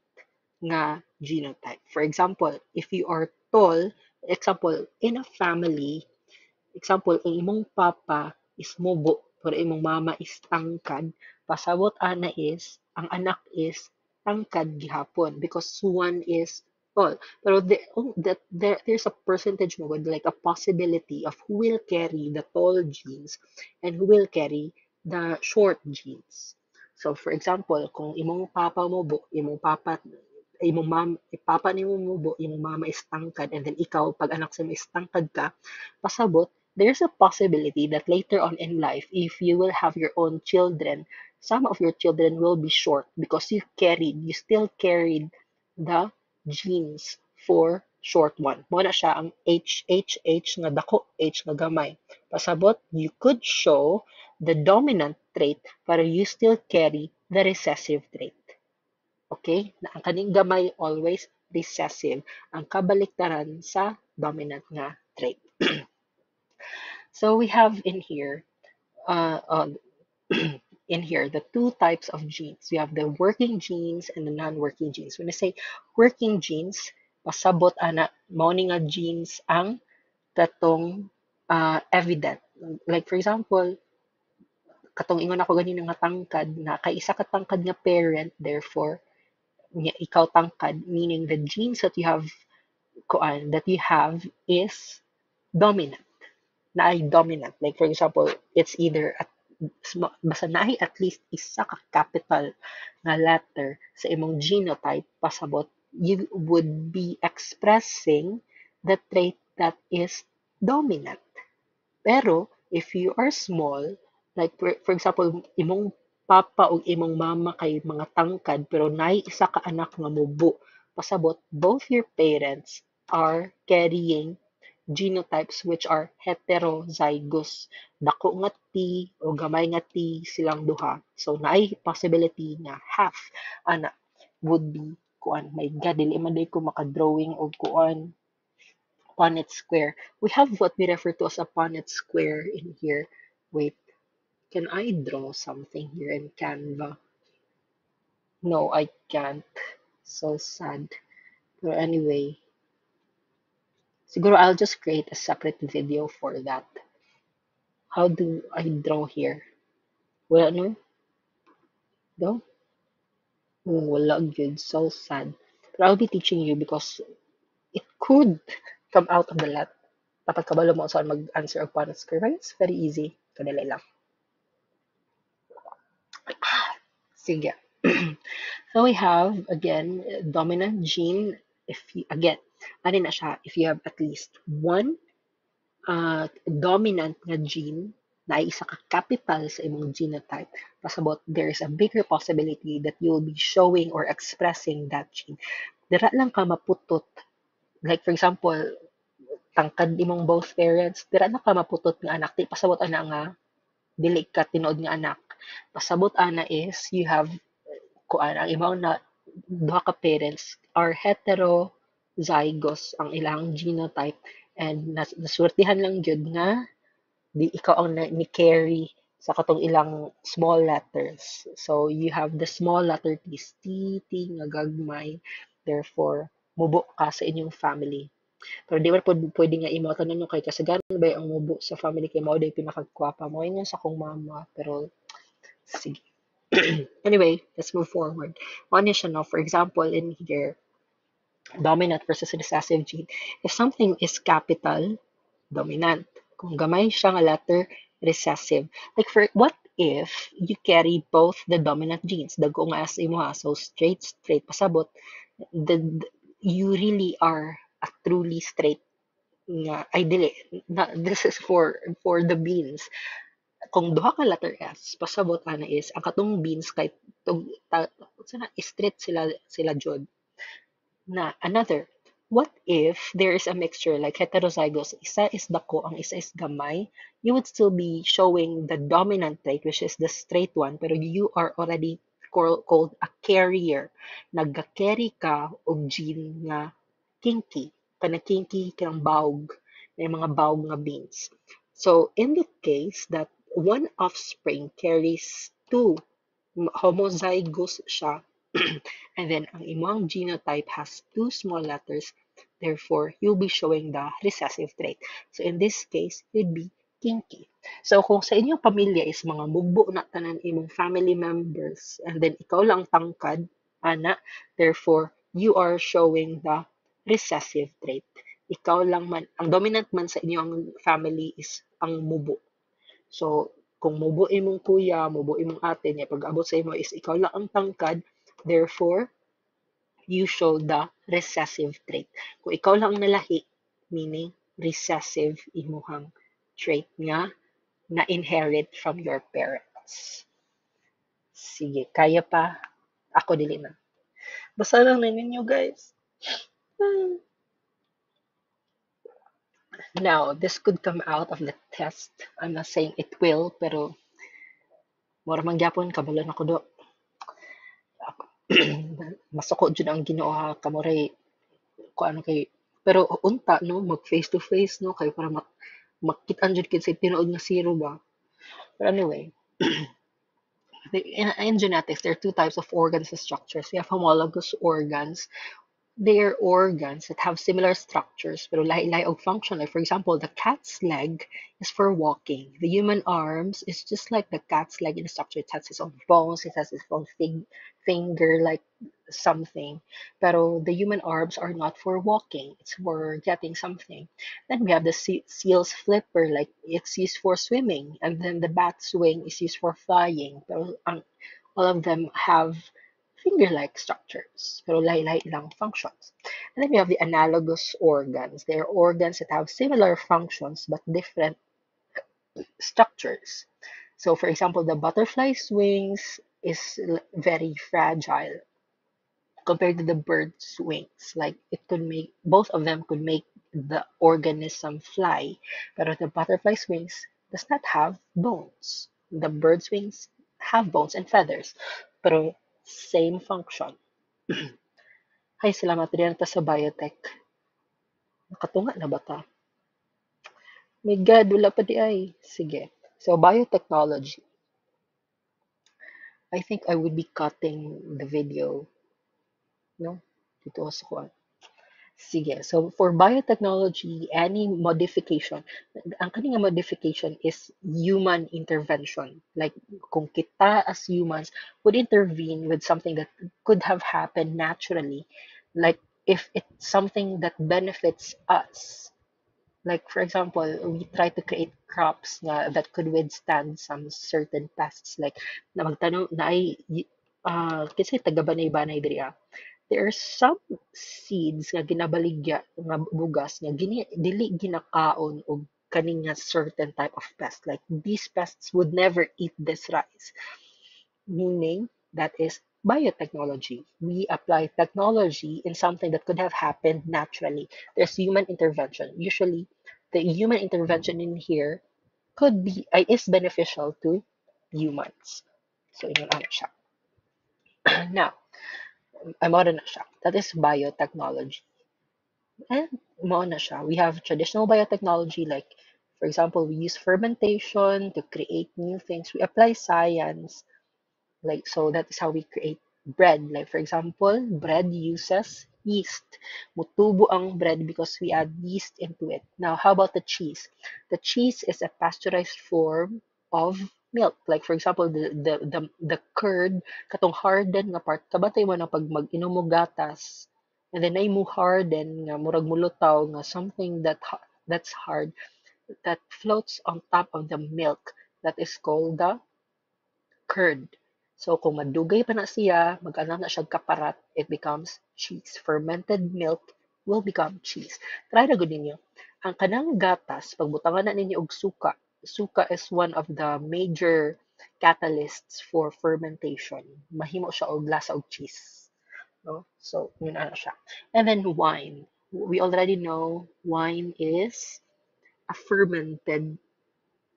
nga genotype. For example, if you are tall, example, in a family, example, ang imong papa is mubo, pero imong mama is tangkad, pasabot ana is, ang anak is tangkad gihapon because one is tall. Pero there's a percentage mo with like a possibility of who will carry the tall genes and who will carry the short genes. So for example, kung imong papa mo bo, imong papa ni mo mubo, imong mama is tangkad, and then ikaw, pag anak sa mo is tangkad ka, pasabot, there's a possibility that later on in life, if you will have your own children, some of your children will be short because you still carried the genes for short one. Mo na siya ang HHH nga dako, H nga gamay. Pasabot, you could show the dominant trait, but you still carry the recessive trait. Okay? Na ang kaning gamay always recessive. Ang kabaliktaran sa dominant nga trait. So we have uh, in here the two types of genes. We have the working genes and the non-working genes. When I say working genes, pasabot ana mao ni nga genes ang katong evident. Like for example, katong ingon ako ganina nga tangkad na kay isa ka tangkad nga parent, therefore ikaw tangkad, meaning the genes that you have is dominant. Na ay dominant. Like for example, it's either basta naay at least isa ka capital nga letter sa imong genotype, pasabot you would be expressing the trait that is dominant. Pero if you are small, like for example, imong papa o imong mama kay mga tangkad pero naay isa ka anak nga mubo, pasabot both your parents are carrying genotypes which are heterozygous. Dako nga T o gamay nga T silang duha. So naay possibility nga half ana would be kuan. My God, dili man day ko maka-drawing og kuan Punnett square. We have what we refer to as a Punnett square in here. Wait, can I draw something here in Canva? No, I can't. So sad. But anyway, siguro I'll just create a separate video for that. How do I draw here? Wala no? No? Wala good. So sad. But I'll be teaching you because it could come out of the lot. Dapat kabalo mo saan mag-answer of Punnett square. Right? It's very easy. Kadali lang. Sige. So we have again dominant gene. If you again, ano na siya? If you have at least one dominant nga gene na ay isa ka capital sa imong genotype, pasabot there is a bigger possibility that you will be showing or expressing that gene. Dira lang ka maputot. Like for example, tangkad imong both parents, dira na ka maputot nga anak. Di pasabot ana nga dili ka tinuod nga anak. Pasabot ana is you have kuan ang imong na duha ka parents are heterozygous ang ilang genotype and nasurtihan lang gyud nga di ikaw ang ni carry sa katong ilang small letters. So you have the small letter T nga gagmay. Therefore, mubo ka sa inyong family. Pero di ba pwede nga imo tanan nyo kay kasagaran ba ang mubo sa family kay mao day pinakagwapa mo yun sa akong mama. Pero sige. Anyway, let's move forward. One is siya, no? For example, in here, dominant versus recessive gene. If something is capital, dominant. Kung gamay siya nga letter, recessive. Like for what if you carry both the dominant genes, dago nga as imo ha, so straight pasabot, you really are a truly straight nga ay dili na, this is for the beans. Kung duha ka letter S, pasabot ana is ang katong beans kay sana straight sila jud na another. What if there is a mixture like heterozygous, isa is dako, ang isa is gamay, you would still be showing the dominant trait, which is the straight one, pero you are already called a carrier. Nagka-carry ka og gene nga kinky. Kana kinky kanang bawg, may mga bawg nga beans. So, in the case that one offspring carries two homozygous siya, and then ang imong genotype has two small letters, therefore you'll be showing the recessive trait. So in this case, you'd be kinky. So kung sa inyong pamilya is mga mugbo na tanan imong family members, and then ikaw lang tangkad, ana, therefore you are showing the recessive trait. Ikaw lang man, ang dominant man sa inyong family is ang mubo. So, kung mubo imong kuya, mubo imong ate niya, pag-abot sa imo is ikaw lang ang tangkad, therefore, you show the recessive trait. Kung ikaw lang ang nalahi, meaning recessive imuhang trait nga na-inherit from your parents. Sige, kaya pa? Ako dili na. Basta lang na ninyo, guys. Now, this could come out of the test. I'm not saying it will, pero mura man gyapon kabalon ako do. Masuko jud ang Ginoo ha kamuray ko ano kay pero unta no mag face to face no kay para makit-an jud kid sa tinuod nga zero ba. But anyway, in genetics there are two types of organs and structures. We have homologous organs. They are organs that have similar structures pero lahi-lahi og function. Like for example, the cat's leg is for walking. The human arms is just like the cat's leg in the structure. It has its own bones, it has its own finger like something. Pero the human arms are not for walking. It's for getting something. Then we have the seal's flipper, like it's used for swimming. And then the bat's wing is used for flying. Pero all of them have finger-like structures, pero lahi-lahi lang functions. And then we have the analogous organs. They are organs that have similar functions but different structures. So, for example, the butterfly's wings is very fragile compared to the bird's wings. Like it could make both of them could make the organism fly, but the butterfly's wings does not have bones. The bird's wings have bones and feathers, pero same function. Ay, salamat rin ta sa biotech. Nakatunga na ba ta? My God, wala pa di ay. Sige. So, biotechnology. I think I would be cutting the video, no? Dito sa kuan. Sige. So, for biotechnology, any modification, ang kaning modification is human intervention. Like, kung kita as humans would intervene with something that could have happened naturally, like if it's something that benefits us. Like, for example, we try to create crops that could withstand some certain pests. Like, na magtanong, na ay, kasi taga-banay-banay diri there are some seeds nga ginabaligya nga bugas nga dili ginakaon og kaning nga certain type of pest. Like these pests would never eat this rice. Meaning that is biotechnology. We apply technology in something that could have happened naturally. There's human intervention. Usually the human intervention in here could be is beneficial to humans. So ingon ana siya. Now, mao na siya. That is biotechnology. And mao na siya. We have traditional biotechnology like, for example, we use fermentation to create new things. We apply science. Like, so that is how we create bread. Like, for example, bread uses yeast. Mutubo ang bread because we add yeast into it. Now, how about the cheese? The cheese is a pasteurized form of milk. Like, for example, the curd, katong harden nga part, kabatay mo na pag mag-inom mo gatas, and then ay mo harden nga murag mulutaw nga something that's hard. that floats on top of the milk that is called the curd. So kung madugay pa na siya, mag-ana na siya kaparat, it becomes cheese. Fermented milk will become cheese. Try na gud ninyo. Ang kanang gatas, pagbutangan na ninyo og suka. Suka is one of the major catalysts for fermentation. Mahimo siya og lasa og cheese. No? So, yun ano siya. And then wine. We already know wine is a fermented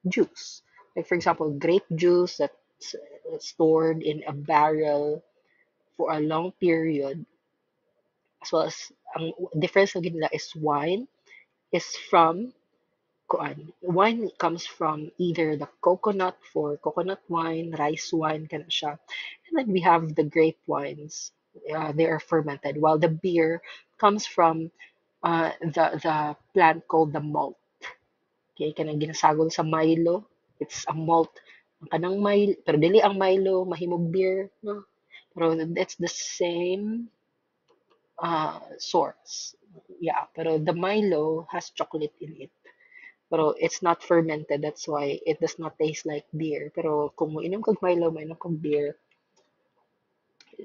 juice. Like for example, grape juice that's stored in a barrel for a long period, as well as ang difference na nila is is from wine comes from either the coconut for coconut wine, rice wine, kana siya. And then we have the grape wines. They are fermented, while the beer comes from the plant called the malt. Okay, kanang ginasagol sa Milo. It's a malt. Ang kanang Milo, pero dili ang Milo mahimog beer, no? Pero that's the same source. Yeah, pero the Milo has chocolate in it. Pero it's not fermented, that's why it does not taste like beer. Pero kung mo inom kag Milo, mainom kag beer,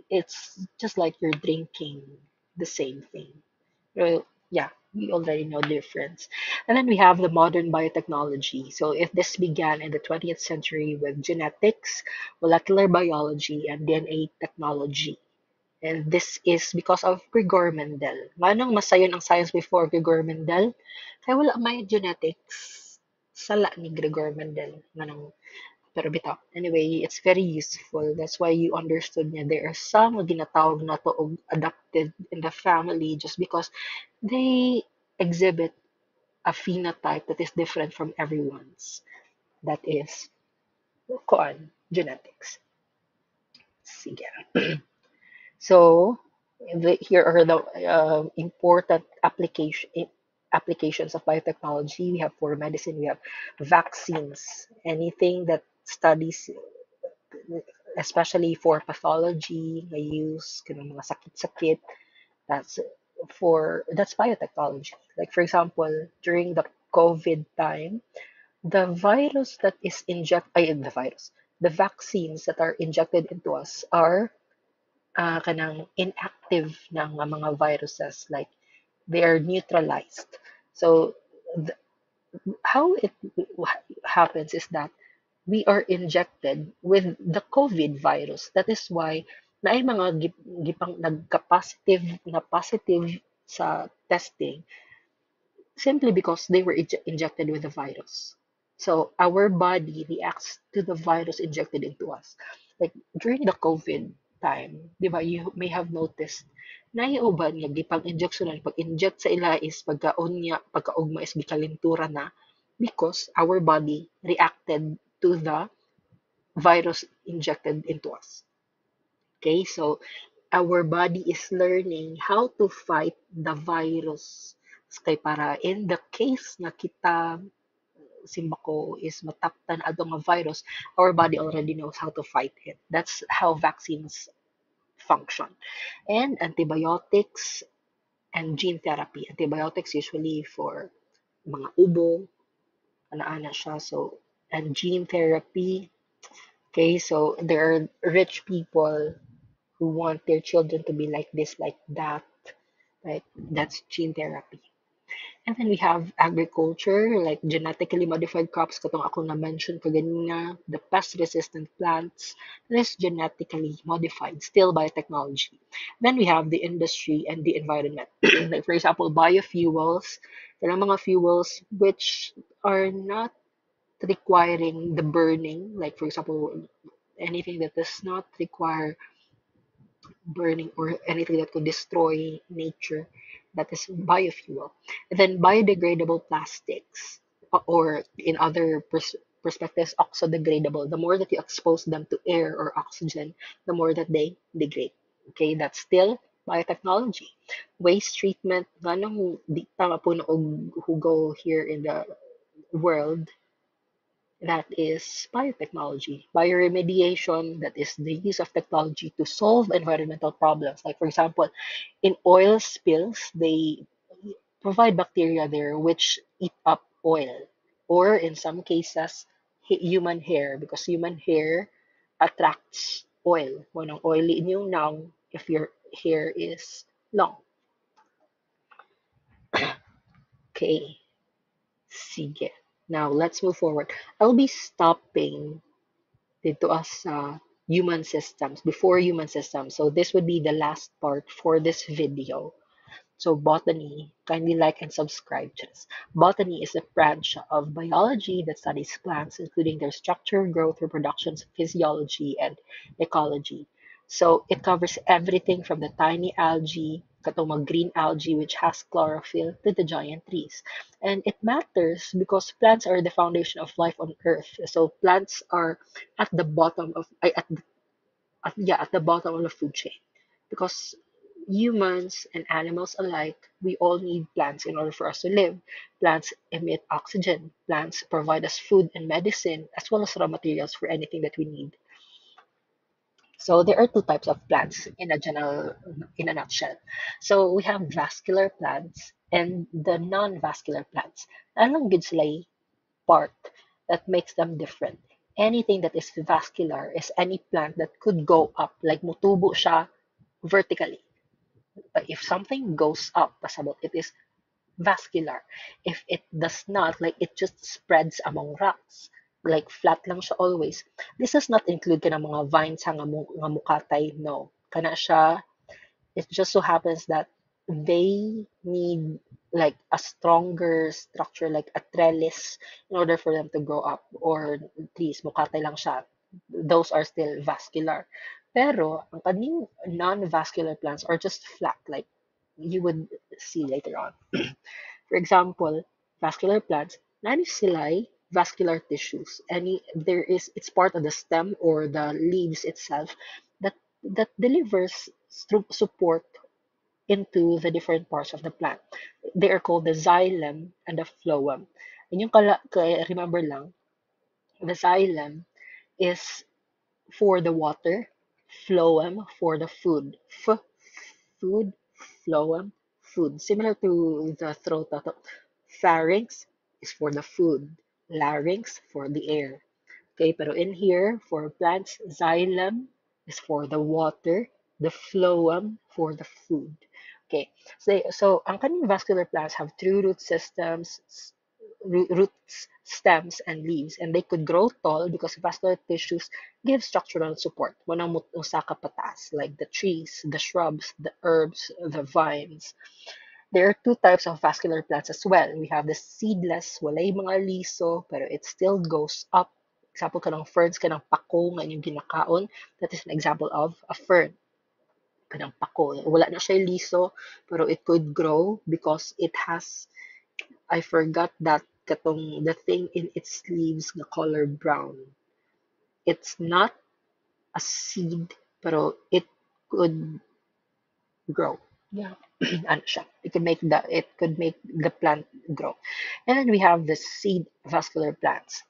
it's just like you're drinking the same thing. Well, yeah, we already know the difference. And then we have the modern biotechnology. So if this began in the 20th century with genetics, molecular biology, and DNA technology. And this is because of Gregor Mendel. Manong masayon ang science before Gregor Mendel? Kaya wala may genetics. Sala ni Gregor Mendel. Manong pero bitaw. Anyway, it's very useful. That's why you understood niya. There are some nga ginatawag na to og adopted in the family just because they exhibit a phenotype that is different from everyone's. That is, kuan, genetics. Sige. So, here are the important applications of biotechnology. We have for medicine, we have vaccines, anything that studies especially for pathology, na use kanang mga sakit-sakit, that's that's biotechnology. Like for example, during the COVID time, the virus that is the vaccines that are injected into us are kanang inactive ng mga viruses, like they are neutralized. So th- how it happens is that we are injected with the COVID virus. That is why naay mga gipang nagka-positive na positive sa testing simply because they were injected with the virus. So our body reacts to the virus injected into us. Like during the COVID time, di ba, you may have noticed na uban nga gipang injectionan pag-inject sa ila is pagkaon niya pagkaugma is gikalintura na because our body reacted to the virus injected into us. Okay, so our body is learning how to fight the virus. Kay para in the case na kita simbako is mataptan ato nga virus, our body already knows how to fight it. That's how vaccines function. And antibiotics and gene therapy. Antibiotics usually for mga ubo, ana-ana siya. So, and gene therapy. Okay, so there are rich people who want their children to be like this, like that, right? That's gene therapy. And then we have agriculture, like genetically modified crops, katong ako na-mention kaganina, the pest-resistant plants, that is genetically modified, still biotechnology. Then we have the industry and the environment. Like for example, biofuels, there are mga fuels which are not requiring the burning, like for example, anything that does not require burning or anything that could destroy nature, that is biofuel. And then biodegradable plastics, or in other perspectives, oxodegradable. The more that you expose them to air or oxygen, the more that they degrade. Okay, that's still biotechnology. Waste treatment, ganong di tama po na hugo here in the world, that is biotechnology. Bioremediation, that is the use of technology to solve environmental problems. Like, for example, in oil spills, they provide bacteria there which eat up oil. or in some cases, human hair because human hair attracts oil. Wanang oily inyong naong if your hair is long. Okay, sige. Now, let's move forward. I'll be stopping dito sa human systems, before human systems. So this would be the last part for this video. So botany, kindly like and subscribe to this. Botany is a branch of biology that studies plants, including their structure, growth, reproduction, physiology, and ecology. So it covers everything from the tiny algae, katong mga green algae which has chlorophyll, to the giant trees. And it matters because plants are the foundation of life on Earth. So plants are at the bottom of at the bottom of the food chain because humans and animals alike, we all need plants in order for us to live. Plants emit oxygen. Plants provide us food and medicine, as well as raw materials for anything that we need. So there are two types of plants in a nutshell. So we have vascular plants and the non-vascular plants. Anong good sila part that makes them different? Anything that is vascular is any plant that could go up, like mutubo siya vertically. But if something goes up, pasabot, it is vascular. If it does not, like it just spreads among rocks, like flat lang siya always. This does not include kanang mga vines nga mukatay, no. Kana siya, it just so happens that they need like a stronger structure, like a trellis, in order for them to grow up. Or trees, mukatay lang siya. Those are still vascular. Pero, ang kaning non-vascular plants are just flat, like you would see later on. For example, vascular plants, nani sila'y vascular tissues. It's part of the stem or the leaves itself that delivers support into the different parts of the plant. They are called the xylem and the phloem. And yung remember lang, the xylem is for the water, phloem for the food. Food, phloem, food. Similar to the throat. Pharynx is for the food. Larynx for the air. Okay, pero in here, for plants, xylem is for the water, the phloem for the food. Okay, so ang kaning vascular plants have three root systems, roots, stems, and leaves, and they could grow tall because vascular tissues give structural support. Wanang usa ka patas, like the trees, the shrubs, the herbs, the vines. There are two types of vascular plants as well. We have the seedless, walay mga liso, pero it still goes up. Example kanang ferns, kanang pako nga inyong ginakaon. That is an example of a fern. Kanang pako. Wala na siya liso, pero it could grow because it has, I forgot that katong the thing in its leaves na color brown. It's not a seed, pero it could grow. Yeah. Ano siya. It could make the plant grow. And then we have the seed vascular plants.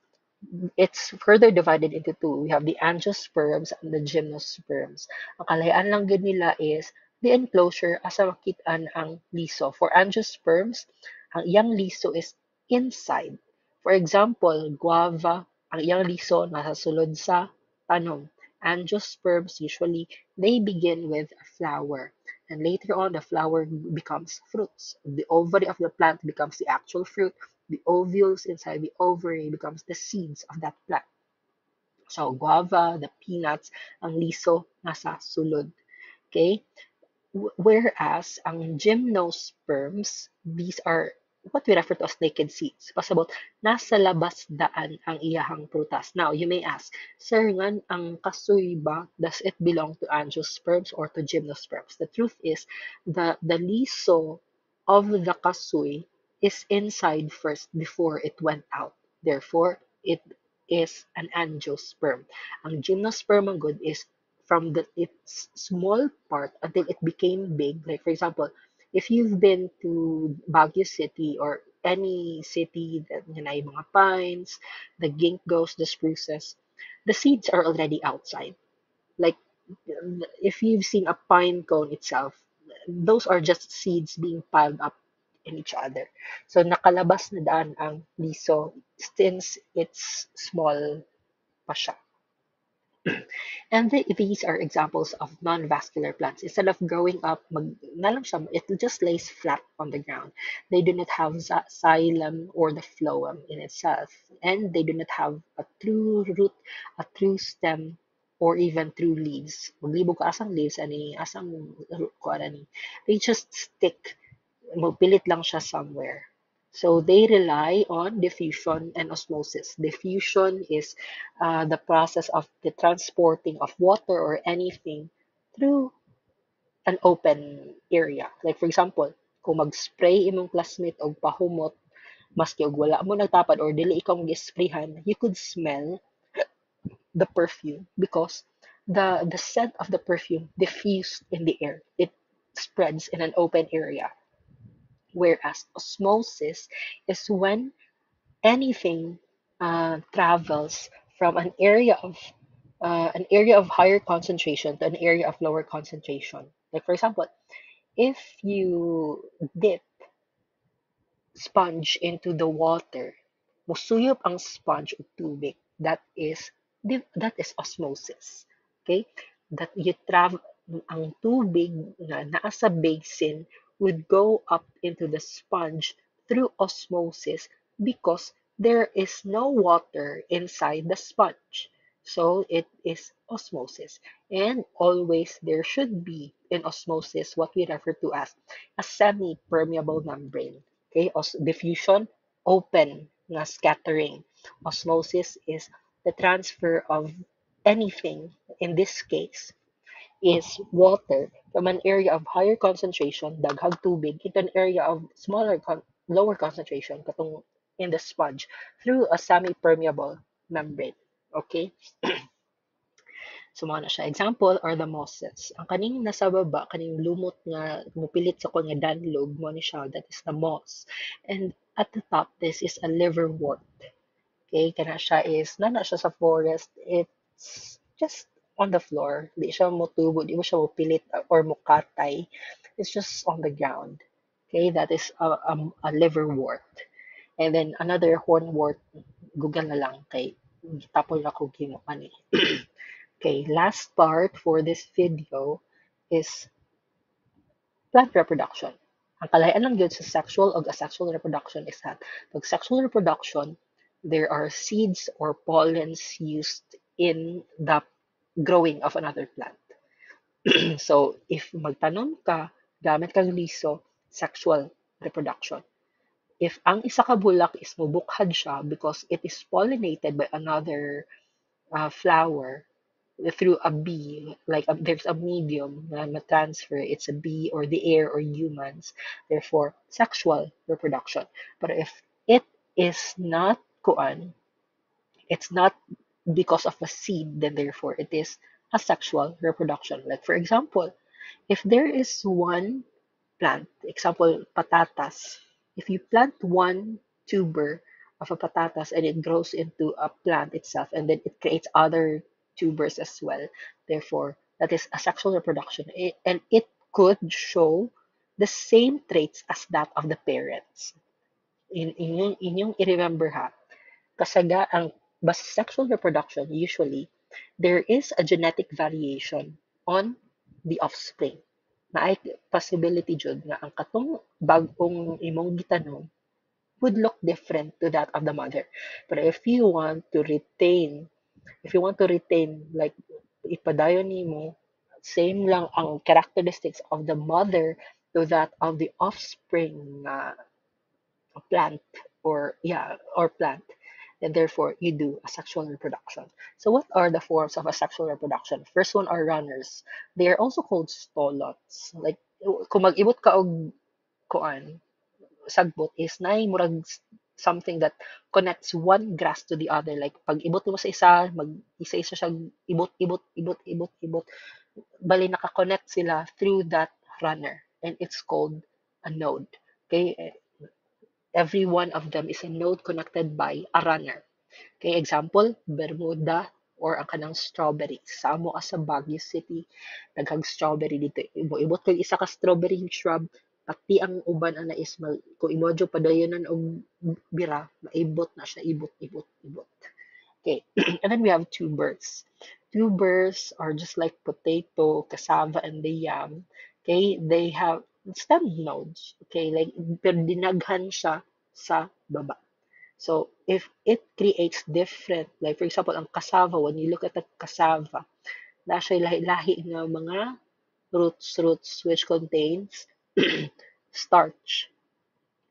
It's further divided into two. We have the angiosperms and the gymnosperms. Ang kalayaan lang gid nila is the enclosure asa makitaan ang liso. For angiosperms, ang iyang liso is inside. For example, guava, ang iyang liso nasa sulod sa tanom. Angiosperms usually they begin with a flower. And later on, the flower becomes fruits. The ovary of the plant becomes the actual fruit. The ovules inside the ovary becomes the seeds of that plant. So, guava, the peanuts, ang liso, nasa sulod. Okay? Whereas, ang gymnosperms, these are what we refer to as naked seeds. Pasabot, nasa labas daan ang iyahang prutas. Now, you may ask, Sir, ngan ang kasoy ba, does it belong to angiosperms or to gymnosperms? The truth is, the liso of the kasoy is inside first before it went out. Therefore, it is an angiosperm. Ang gymnosperm ang good is from its small part until it became big. Like for example, if you've been to Baguio City or any city that yun ay mga pines, the ginkgos, the spruces, the seeds are already outside. Like if you've seen a pine cone itself, those are just seeds being piled up in each other. So nakalabas na daan ang liso since it's small pa siya. And these are examples of non-vascular plants. Instead of growing up, na lang siya, it just lays flat on the ground. They do not have xylem or the phloem in itself, and they do not have a true root, a true stem, or even true leaves. Maglibog ka asang leaves, ani, asang root ko, ani. They just stick. Magpilit lang siya somewhere. So they rely on diffusion and osmosis. Diffusion is the process of the transporting of water or anything through an open area. Like for example, kung mag-spray imong classmate og pahumot, maski og wala mo nagtapad or dili ikaw mag-sprayhan, you could smell the perfume because the scent of the perfume diffused in the air. It spreads in an open area. Whereas osmosis is when anything travels from an area of higher concentration to an area of lower concentration. Like for example, if you dip sponge into the water, musuyop ang sponge o tubig. That is osmosis. Okay? That you travel ang tubig na nasa basin would go up into the sponge through osmosis because there is no water inside the sponge. So it is osmosis. And always there should be in osmosis what we refer to as a semi-permeable membrane. Okay, diffusion, open na scattering. Osmosis is the transfer of anything, in this case, is water from an area of higher concentration, daghang tubig, into an area of lower concentration, katong in the sponge, through a semi-permeable membrane. Okay? So, mga na siya. Example are the mosses. Ang kaning nasa baba, kaning lumot nga mupilit sa kong nga danlog, mo ni siya, that is the moss. And at the top, this is a liverwort. Okay, kana siya is, nana siya sa forest, it's just on the floor. Di siya motubo, di mo siya mupilit or mukatay. It's just on the ground. Okay, that is a liverwort. And then another hornwort, Google na lang kay tapol na ko gimo ani. Okay, last part for this video is plant reproduction. Ang kalahian lang gyud sa sexual o asexual reproduction is that pag sexual reproduction, there are seeds or pollens used in the growing of another plant. So, if magtanom ka, gamit kang liso, sexual reproduction. If ang isa ka bulak is mubukhad siya because it is pollinated by another flower, through a bee, like there's a medium na transfer, it's a bee or the air or humans, therefore sexual reproduction. But if it is not kuan, it's not because of a seed, then therefore it is asexual reproduction. Like for example, if there is one plant, example patatas, if you plant one tuber of a patatas and it grows into a plant itself and then it creates other tubers as well, therefore that is asexual reproduction. And it could show the same traits as that of the parents. Inyong i-remember ha, kasaga ang basta sexual reproduction, usually there is a genetic variation on the offspring. Naay possibility jud nga ang katong bag-ong imong gitanom would look different to that of the mother. But if you want to retain like ipadayon nimo same lang ang characteristics of the mother to that of the offspring plant or plant, and therefore you do asexual reproduction. So what are the forms of asexual reproduction? First one are runners. They are also called stolots. Like kung mag-ibot ka og kuan, sagbot is nay murag something that connects one grass to the other. Like pag ibot mo sa isa, mag isa-isa siya ibot ibot ibot ibot ibot. Bali naka-connect sila through that runner and it's called a node. Okay? Every one of them is a node connected by a runner. Okay, example, Bermuda or ang kanang strawberry. Sa amo sa Baguio City, daghang strawberry dito. Ibot kag isa ka strawberry shrub, Pati ang uban ana is kung imodyo padayonan og bira, maibot na siya, ibot, ibot, ibot. Okay, and then we have tubers. Tubers are just like potato, cassava, and the yam. Okay, they have stem nodes. Okay, like pero dinaghan siya sa baba. So if it creates different, like for example, ang cassava, when you look at the cassava, na siya lahi-lahi nga mga roots which contains starch.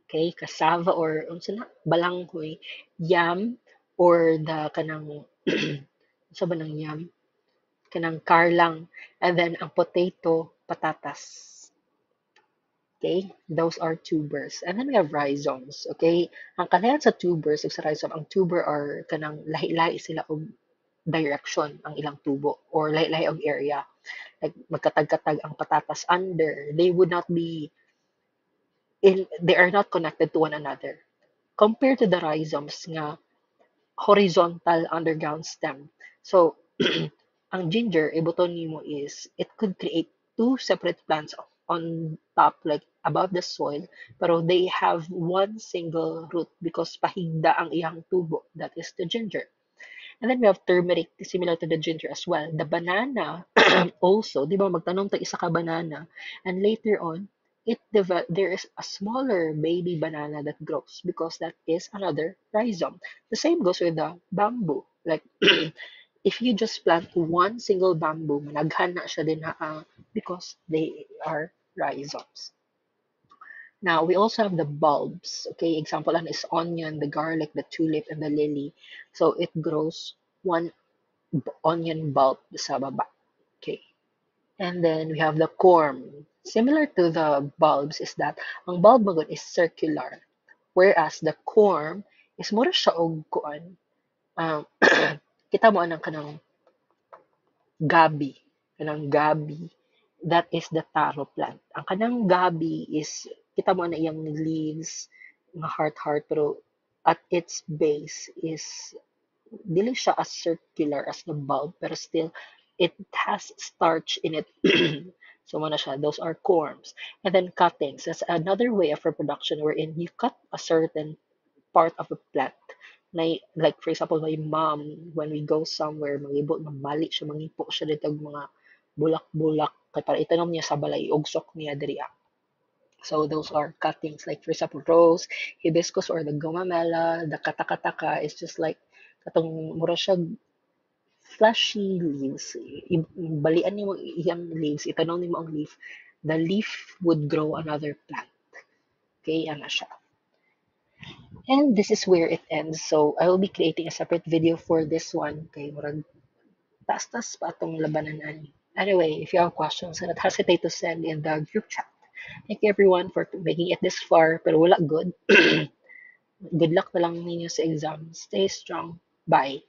Okay, cassava or unsa na balanghoy, yam or the kanang unsa ba nang yam? Kanang karlang, and then ang potato, patatas. Okay, those are tubers. And then we have rhizomes. Okay, ang kanayan sa tubers ug sa rhizome, ang tuber are kanang lahi-lahi sila og direction ang ilang tubo or lahi-lahi og area. Like magkatag-katag ang patatas under, they would not be they are not connected to one another. Compared to the rhizomes nga horizontal underground stem. So, ang ginger, ibuton nimo is, it could create two separate plants on top, like above the soil, pero they have one single root because pahigda ang iyang tubo. That is the ginger. And then we have turmeric, similar to the ginger as well. The banana also, di ba, magtanong tayo isa ka banana, and later on, there is a smaller baby banana that grows because that is another rhizome. The same goes with the bamboo. Like, if you just plant one single bamboo, managhan na siya din because they are rhizomes. Now, we also have the bulbs. Okay, example one is onion, the garlic, the tulip, and the lily. So, it grows one onion bulb sa baba. Okay. And then we have the corm. Similar to the bulbs is that ang bulb magod is circular, whereas the corm is mura siya og kuan. Um, kita mo anang kanang gabi, kanang gabi. That is the taro plant. Ang kanang gabi is kita mo na iyang leaves, mga heart pero at its base is dili siya as circular as the bulb, pero still, it has starch in it. So, mana siya, those are corms. And then cuttings. That's another way of reproduction wherein you cut a certain part of a plant. Like, for example, my mom, when we go somewhere, mamali siya, mangipo siya dito mga bulak-bulak. Kaya para itanom niya sa balay, ugsok niya diri. So those are cuttings, like for example, rose, hibiscus, or the gomamela, the katakataka is just like katong mura siya fleshy leaves. Balian nimo iyang leaves, itanong nimo ang leaf, the leaf would grow another plant. Okay, ana siya. And this is where it ends. So I will be creating a separate video for this one. Okay, murag tas-tas pa atong labanan ani. Anyway, if you have questions, do not hesitate to send in the group chat. Thank you everyone for making it this far, pero wala good. Good luck na lang ninyo sa exam. Stay strong. Bye.